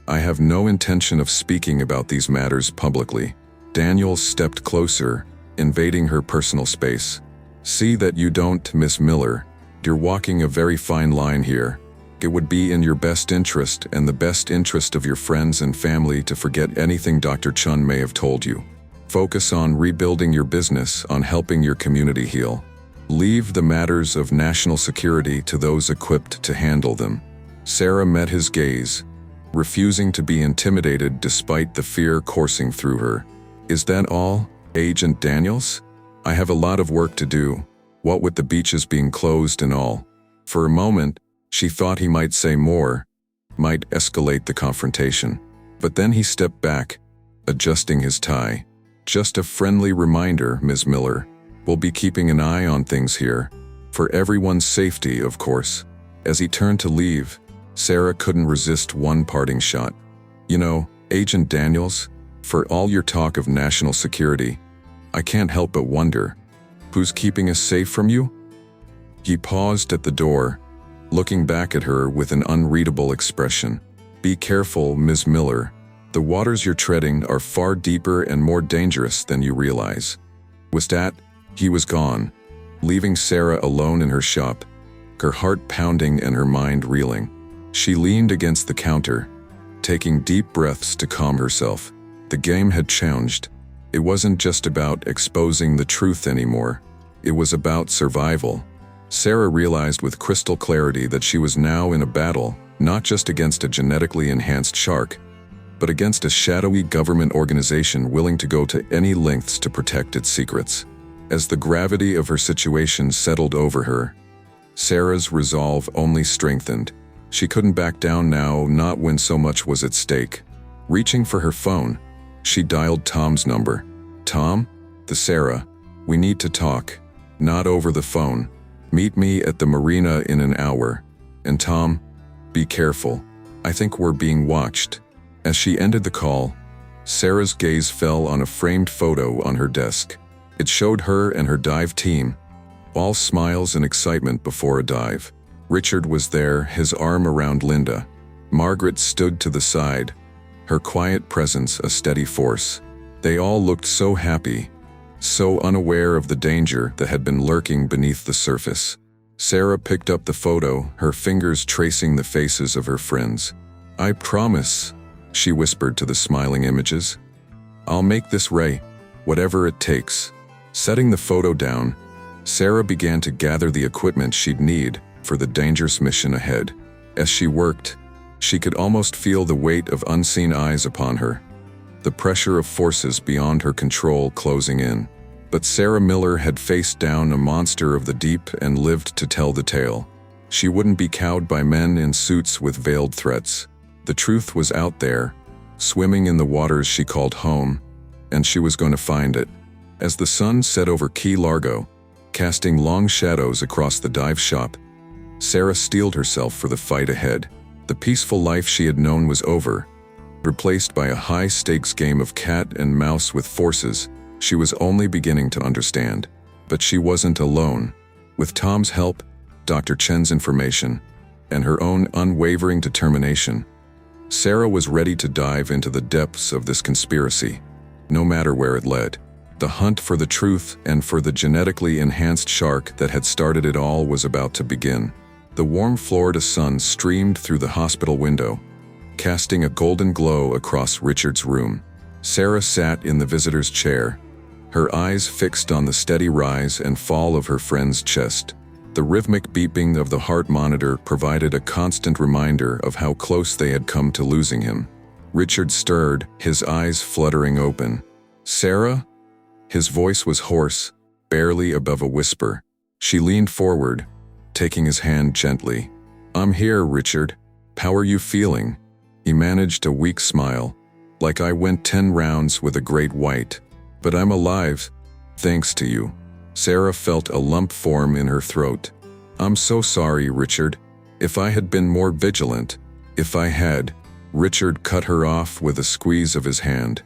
I have no intention of speaking about these matters publicly." Daniels stepped closer, invading her personal space. "See that you don't, Miss Miller. You're walking a very fine line here. It would be in your best interest and the best interest of your friends and family to forget anything Dr. Chun may have told you. Focus on rebuilding your business, on helping your community heal. Leave the matters of national security to those equipped to handle them." Sarah met his gaze, refusing to be intimidated despite the fear coursing through her. "Is that all, Agent Daniels? I have a lot of work to do, what with the beaches being closed and all." For a moment, she thought he might say more, might escalate the confrontation. But then he stepped back, adjusting his tie. "Just a friendly reminder, Ms. Miller. We'll be keeping an eye on things here. For everyone's safety, of course." As he turned to leave, Sarah couldn't resist one parting shot. "You know, Agent Daniels, for all your talk of national security, I can't help but wonder, who's keeping us safe from you?" He paused at the door, looking back at her with an unreadable expression. "Be careful, Ms. Miller. The waters you're treading are far deeper and more dangerous than you realize." With that, he was gone, leaving Sarah alone in her shop, her heart pounding and her mind reeling. She leaned against the counter, taking deep breaths to calm herself. The game had changed. It wasn't just about exposing the truth anymore. It was about survival. Sarah realized with crystal clarity that she was now in a battle, not just against a genetically enhanced shark, but against a shadowy government organization willing to go to any lengths to protect its secrets. As the gravity of her situation settled over her, Sarah's resolve only strengthened. She couldn't back down now, not when so much was at stake. Reaching for her phone, she dialed Tom's number. "Tom? The Sarah. We need to talk. Not over the phone. Meet me at the marina in an hour. And Tom, be careful. I think we're being watched." As she ended the call, Sarah's gaze fell on a framed photo on her desk. It showed her and her dive team, All smiles and excitement before a dive. Richard was there, his arm around Linda. Margaret stood to the side, her quiet presence a steady force. They all looked so happy, so unaware of the danger that had been lurking beneath the surface. Sarah picked up the photo, her fingers tracing the faces of her friends. "I promise," she whispered to the smiling images. "I'll make this right, whatever it takes." Setting the photo down, Sarah began to gather the equipment she'd need for the dangerous mission ahead. As she worked, she could almost feel the weight of unseen eyes upon her, the pressure of forces beyond her control closing in. But Sarah Miller had faced down a monster of the deep and lived to tell the tale. She wouldn't be cowed by men in suits with veiled threats. The truth was out there, swimming in the waters she called home, and she was going to find it. As the sun set over Key Largo, casting long shadows across the dive shop, Sarah steeled herself for the fight ahead. The peaceful life she had known was over, replaced by a high-stakes game of cat and mouse with forces she was only beginning to understand. But she wasn't alone. With Tom's help, Dr. Chen's information, and her own unwavering determination, Sarah was ready to dive into the depths of this conspiracy, no matter where it led. The hunt for the truth and for the genetically enhanced shark that had started it all was about to begin. The warm Florida sun streamed through the hospital window, casting a golden glow across Richard's room. Sarah sat in the visitor's chair, her eyes fixed on the steady rise and fall of her friend's chest. The rhythmic beeping of the heart monitor provided a constant reminder of how close they had come to losing him. Richard stirred, his eyes fluttering open. "Sarah?" His voice was hoarse, barely above a whisper. She leaned forward, taking his hand gently. "I'm here, Richard. How are you feeling?" He managed a weak smile. "Like I went 10 rounds with a great white. But I'm alive, thanks to you." Sarah felt a lump form in her throat. "I'm so sorry, Richard. If I had been more vigilant, if I had..." Richard cut her off with a squeeze of his hand.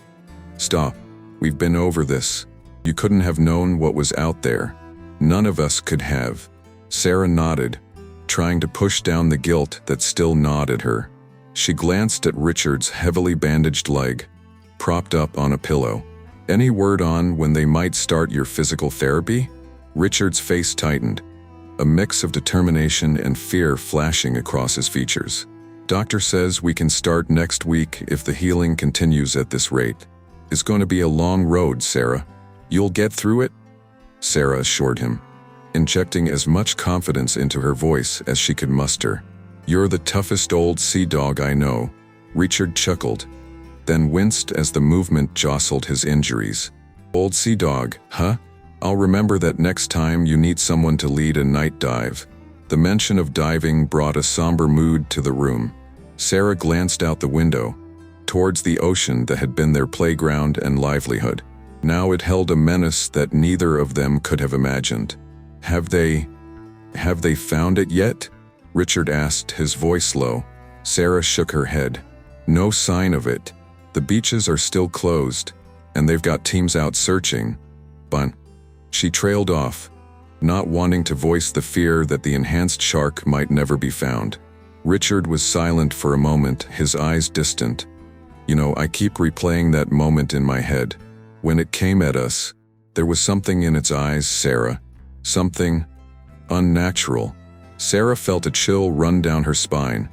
"Stop. We've been over this. You couldn't have known what was out there. None of us could have." Sarah nodded, trying to push down the guilt that still gnawed at her. She glanced at Richard's heavily bandaged leg, propped up on a pillow. "Any word on when they might start your physical therapy?" Richard's face tightened, a mix of determination and fear flashing across his features. "Doctor says we can start next week if the healing continues at this rate. It's going to be a long road, Sarah. You'll get through it?" Sarah assured him, injecting as much confidence into her voice as she could muster. "You're the toughest old sea dog I know." Richard chuckled, then winced as the movement jostled his injuries. "Old sea dog, huh? I'll remember that next time you need someone to lead a night dive." The mention of diving brought a somber mood to the room. Sarah glanced out the window, towards the ocean that had been their playground and livelihood. Now it held a menace that neither of them could have imagined. Have they found it yet?" Richard asked, his voice low. Sarah shook her head. "No sign of it. The beaches are still closed, and they've got teams out searching. But..." She trailed off, not wanting to voice the fear that the enhanced shark might never be found. Richard was silent for a moment, his eyes distant. "You know, I keep replaying that moment in my head. When it came at us, there was something in its eyes, Sarah. Something unnatural." Sarah felt a chill run down her spine,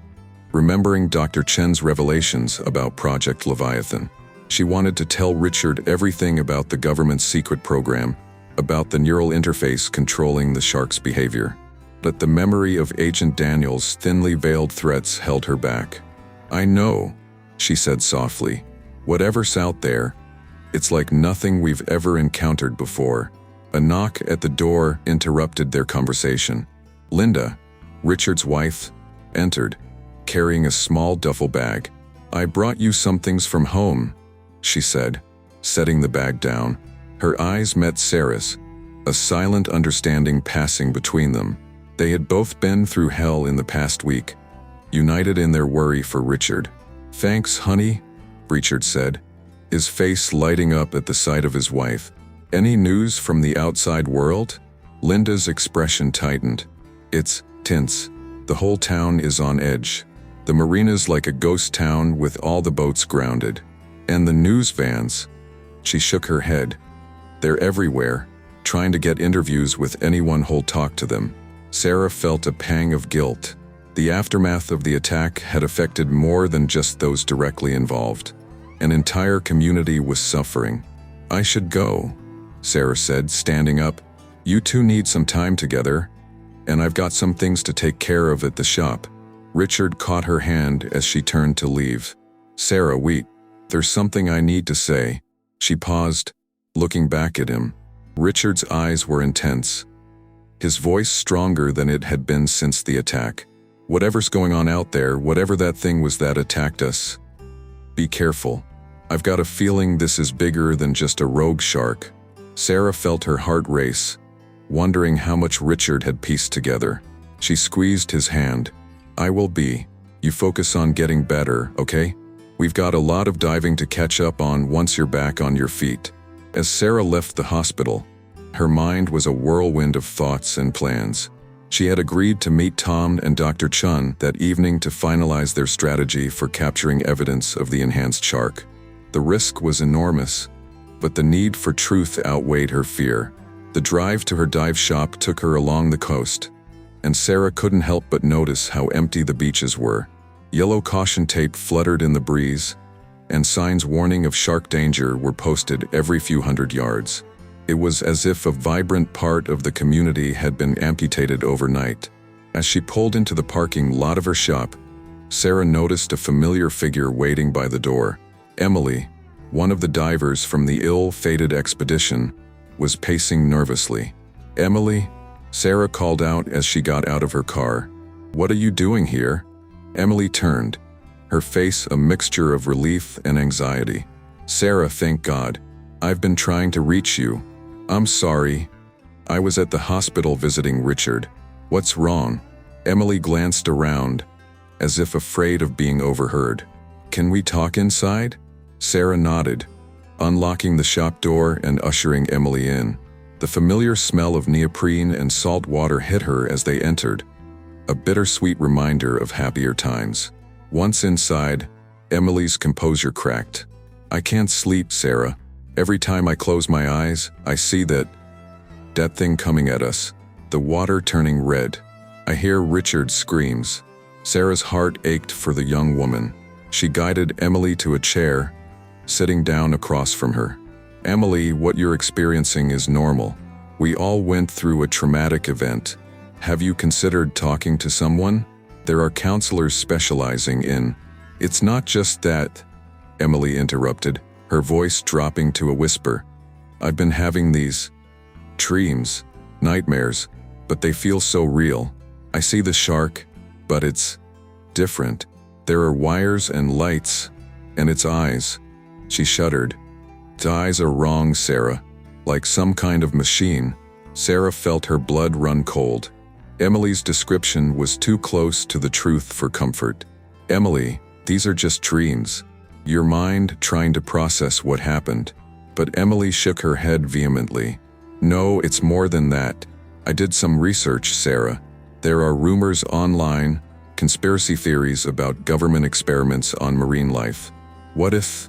remembering Dr. Chen's revelations about Project Leviathan. She wanted to tell Richard everything about the government's secret program, about the neural interface controlling the shark's behavior. But the memory of Agent Daniel's thinly veiled threats held her back. "I know," she said softly. "Whatever's out there, it's like nothing we've ever encountered before." A knock at the door interrupted their conversation. Linda, Richard's wife, entered, carrying a small duffel bag. "I brought you some things from home," she said, setting the bag down. Her eyes met Sarah's, a silent understanding passing between them. They had both been through hell in the past week, united in their worry for Richard. "Thanks, honey," Richard said, his face lighting up at the sight of his wife. "Any news from the outside world?" Linda's expression tightened. It's tense. The whole town is on edge. The marina's like a ghost town with all the boats grounded. And the news vans. She shook her head. They're everywhere, trying to get interviews with anyone who'll talk to them. Sarah felt a pang of guilt. The aftermath of the attack had affected more than just those directly involved. An entire community was suffering. I should go, Sarah said, standing up. You two need some time together, and I've got some things to take care of at the shop. Richard caught her hand as she turned to leave. Sarah, wait. There's something I need to say. She paused, looking back at him. Richard's eyes were intense, his voice stronger than it had been since the attack. Whatever's going on out there, whatever that thing was that attacked us, be careful. I've got a feeling this is bigger than just a rogue shark. Sarah felt her heart race, wondering how much Richard had pieced together. She squeezed his hand. I will be. You focus on getting better, okay? We've got a lot of diving to catch up on once you're back on your feet. As Sarah left the hospital, her mind was a whirlwind of thoughts and plans. She had agreed to meet Tom and Dr. Chun that evening to finalize their strategy for capturing evidence of the enhanced shark. The risk was enormous, but the need for truth outweighed her fear. The drive to her dive shop took her along the coast, and Sarah couldn't help but notice how empty the beaches were. Yellow caution tape fluttered in the breeze, and signs warning of shark danger were posted every few hundred yards. It was as if a vibrant part of the community had been amputated overnight. As she pulled into the parking lot of her shop, Sarah noticed a familiar figure waiting by the door. Emily, one of the divers from the ill-fated expedition, was pacing nervously. Emily, Sarah called out as she got out of her car. What are you doing here? Emily turned, her face a mixture of relief and anxiety. Sarah, thank God. I've been trying to reach you. I'm sorry. I was at the hospital visiting Richard. What's wrong? Emily glanced around, as if afraid of being overheard. Can we talk inside? Sarah nodded, unlocking the shop door and ushering Emily in. The familiar smell of neoprene and salt water hit her as they entered, a bittersweet reminder of happier times. Once inside, Emily's composure cracked. I can't sleep, Sarah. Every time I close my eyes, I see that thing coming at us, the water turning red. I hear Richard's screams. Sarah's heart ached for the young woman. She guided Emily to a chair, sitting down across from her. Emily, what you're experiencing is normal. We all went through a traumatic event. Have you considered talking to someone? There are counselors specializing in. It's not just that, Emily interrupted, her voice dropping to a whisper. I've been having these dreams, nightmares, but they feel so real. I see the shark, but it's different. There are wires and lights, and its eyes. She shuddered. Its eyes are wrong, Sarah. Like some kind of machine. Sarah felt her blood run cold. Emily's description was too close to the truth for comfort. Emily, these are just dreams. Your mind trying to process what happened. But Emily shook her head vehemently. No, it's more than that. I did some research, Sarah. There are rumors online, conspiracy theories about government experiments on marine life. What if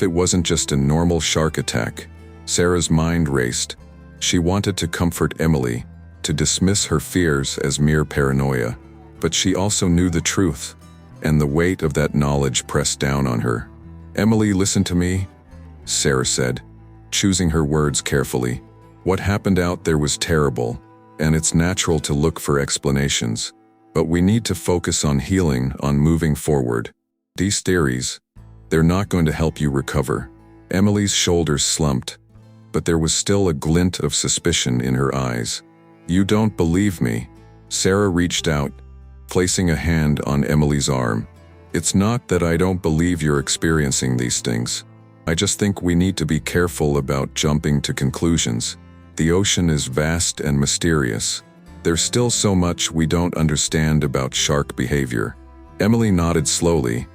it wasn't just a normal shark attack? Sarah's mind raced. She wanted to comfort Emily, to dismiss her fears as mere paranoia. But she also knew the truth, and the weight of that knowledge pressed down on her. Emily, listen to me, Sarah said, choosing her words carefully. What happened out there was terrible, and it's natural to look for explanations. But we need to focus on healing, on moving forward. These theories, they're not going to help you recover. Emily's shoulders slumped, but there was still a glint of suspicion in her eyes. You don't believe me? Sarah reached out, placing a hand on Emily's arm. It's not that I don't believe you're experiencing these things. I just think we need to be careful about jumping to conclusions. The ocean is vast and mysterious. There's still so much we don't understand about shark behavior. Emily nodded slowly,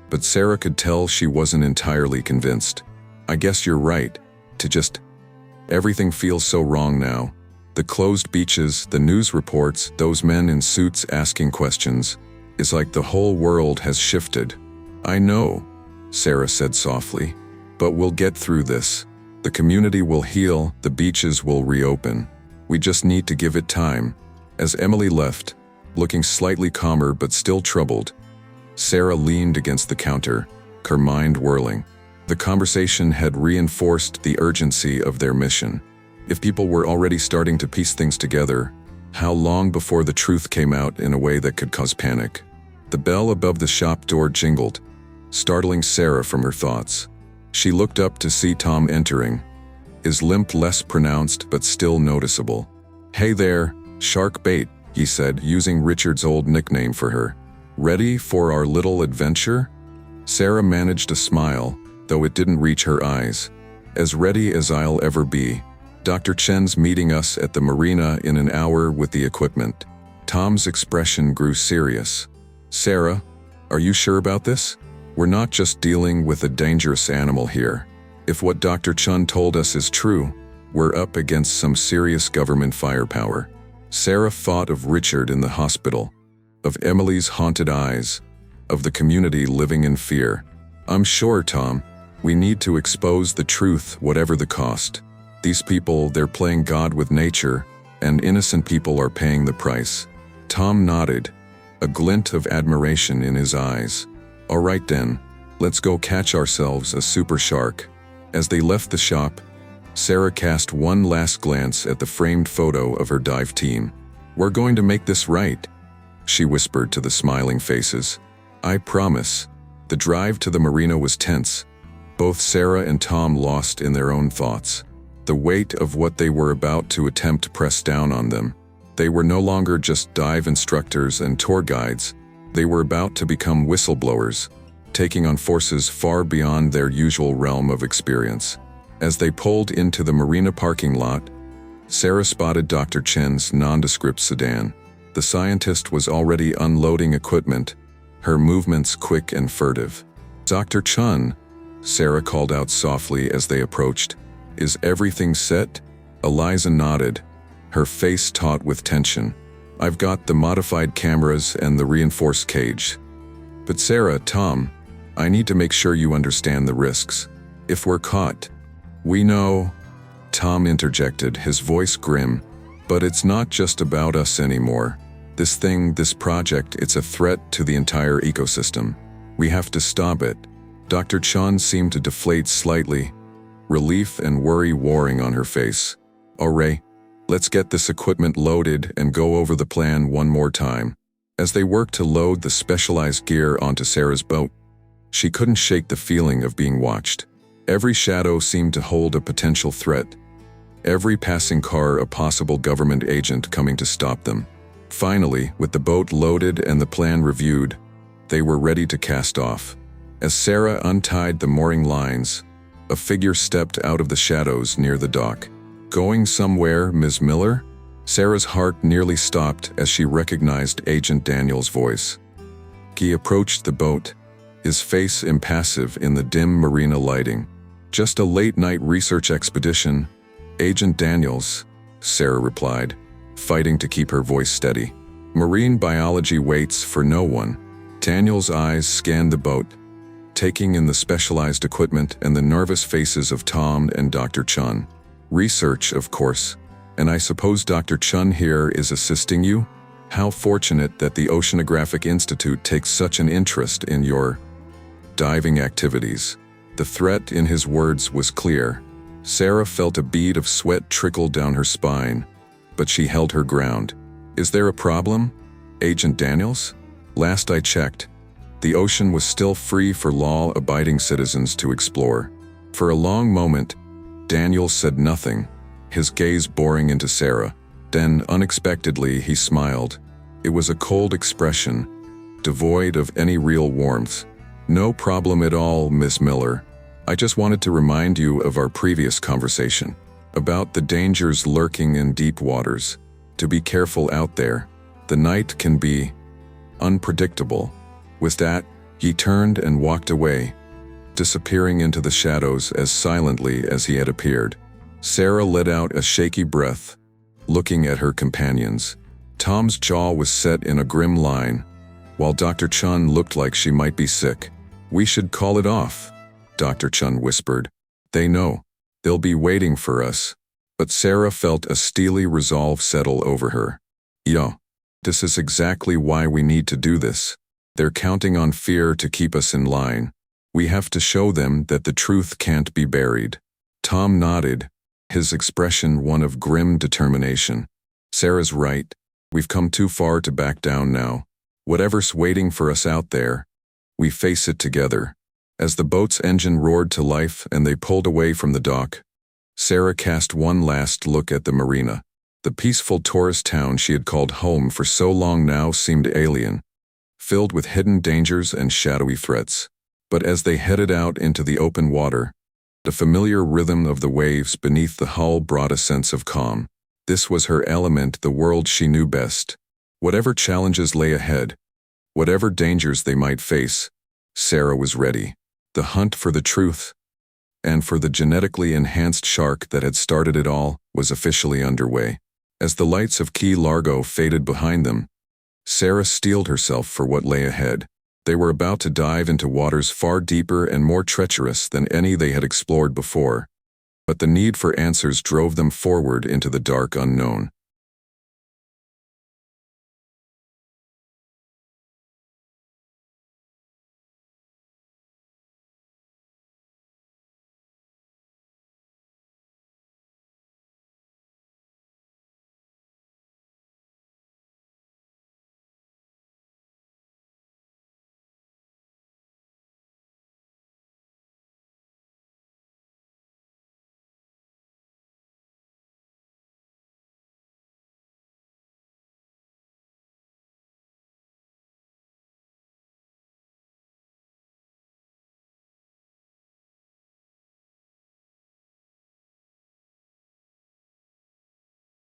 but Sarah could tell she wasn't entirely convinced. I guess you're right. Everything feels so wrong now. The closed beaches, the news reports, those men in suits asking questions. It's like the whole world has shifted. I know, Sarah said softly, but we'll get through this. The community will heal, the beaches will reopen. We just need to give it time. As Emily left, looking slightly calmer but still troubled, Sarah leaned against the counter, her mind whirling. The conversation had reinforced the urgency of their mission. If people were already starting to piece things together, how long before the truth came out in a way that could cause panic? The bell above the shop door jingled, startling Sarah from her thoughts. She looked up to see Tom entering, his limp less pronounced but still noticeable. "Hey there, Shark Bait," he said, using Richard's old nickname for her. "Ready for our little adventure?" Sarah managed a smile, though it didn't reach her eyes. "As ready as I'll ever be. Dr. Chen's meeting us at the marina in an hour with the equipment." Tom's expression grew serious. "Sarah, are you sure about this? We're not just dealing with a dangerous animal here. If what Dr. Chen told us is true, we're up against some serious government firepower." Sarah thought of Richard in the hospital, of Emily's haunted eyes, of the community living in fear. "I'm sure, Tom. We need to expose the truth, whatever the cost. These people, they're playing God with nature, and innocent people are paying the price." Tom nodded, a glint of admiration in his eyes. "All right then, let's go catch ourselves a super shark." As they left the shop, Sarah cast one last glance at the framed photo of her dive team. "We're going to make this right," she whispered to the smiling faces. "I promise." The drive to the marina was tense, both Sarah and Tom lost in their own thoughts. The weight of what they were about to attempt pressed down on them. They were no longer just dive instructors and tour guides. They were about to become whistleblowers, taking on forces far beyond their usual realm of experience. As they pulled into the marina parking lot, Sarah spotted Dr. Chen's nondescript sedan. The scientist was already unloading equipment, her movements quick and furtive. "Dr. Chen," Sarah called out softly as they approached. "Is everything set?" Eliza nodded, her face taut with tension. "I've got the modified cameras and the reinforced cage. But Sarah, Tom, I need to make sure you understand the risks. If we're caught..." "We know," Tom interjected, his voice grim. "But it's not just about us anymore. This project, it's a threat to the entire ecosystem. We have to stop it." Dr. Chen seemed to deflate slightly, relief and worry warring on her face. "All right, let's get this equipment loaded and go over the plan one more time." As they worked to load the specialized gear onto Sarah's boat, she couldn't shake the feeling of being watched. Every shadow seemed to hold a potential threat, every passing car a possible government agent coming to stop them. Finally, with the boat loaded and the plan reviewed, they were ready to cast off. As Sarah untied the mooring lines, a figure stepped out of the shadows near the dock. "Going somewhere, Ms. Miller?" Sarah's heart nearly stopped as she recognized Agent Daniels' voice. He approached the boat, his face impassive in the dim marina lighting. "Just a late-night research expedition, Agent Daniels," Sarah replied, fighting to keep her voice steady. "Marine biology waits for no one." Daniels' eyes scanned the boat, taking in the specialized equipment and the nervous faces of Tom and Dr. Chen. "Research, of course. And I suppose Dr. Chen here is assisting you? How fortunate that the Oceanographic Institute takes such an interest in your diving activities." The threat in his words was clear. Sarah felt a bead of sweat trickle down her spine, but she held her ground. "Is there a problem, Agent Daniels? Last I checked, the ocean was still free for law-abiding citizens to explore." For a long moment, Daniels said nothing, his gaze boring into Sarah. Then, unexpectedly, he smiled. It was a cold expression, devoid of any real warmth. "No problem at all, Miss Miller. I just wanted to remind you of our previous conversation, about the dangers lurking in deep waters. To be careful out there. The night can be unpredictable." With that, he turned and walked away, disappearing into the shadows as silently as he had appeared. Sarah let out a shaky breath, looking at her companions. Tom's jaw was set in a grim line, while Dr. Chun looked like she might be sick. "We should call it off," Dr. Chun whispered. "They know. They'll be waiting for us." But Sarah felt a steely resolve settle over her. "Yo, this is exactly why we need to do this. They're counting on fear to keep us in line. We have to show them that the truth can't be buried." Tom nodded, his expression one of grim determination. "Sarah's right. We've come too far to back down now. Whatever's waiting for us out there, we face it together." As the boat's engine roared to life and they pulled away from the dock, Sarah cast one last look at the marina. The peaceful tourist town she had called home for so long now seemed alien, filled with hidden dangers and shadowy threats. But as they headed out into the open water, the familiar rhythm of the waves beneath the hull brought a sense of calm. This was her element, the world she knew best. Whatever challenges lay ahead, whatever dangers they might face, Sarah was ready. The hunt for the truth, and for the genetically enhanced shark that had started it all, was officially underway. As the lights of Key Largo faded behind them, Sarah steeled herself for what lay ahead. They were about to dive into waters far deeper and more treacherous than any they had explored before. But the need for answers drove them forward into the dark unknown.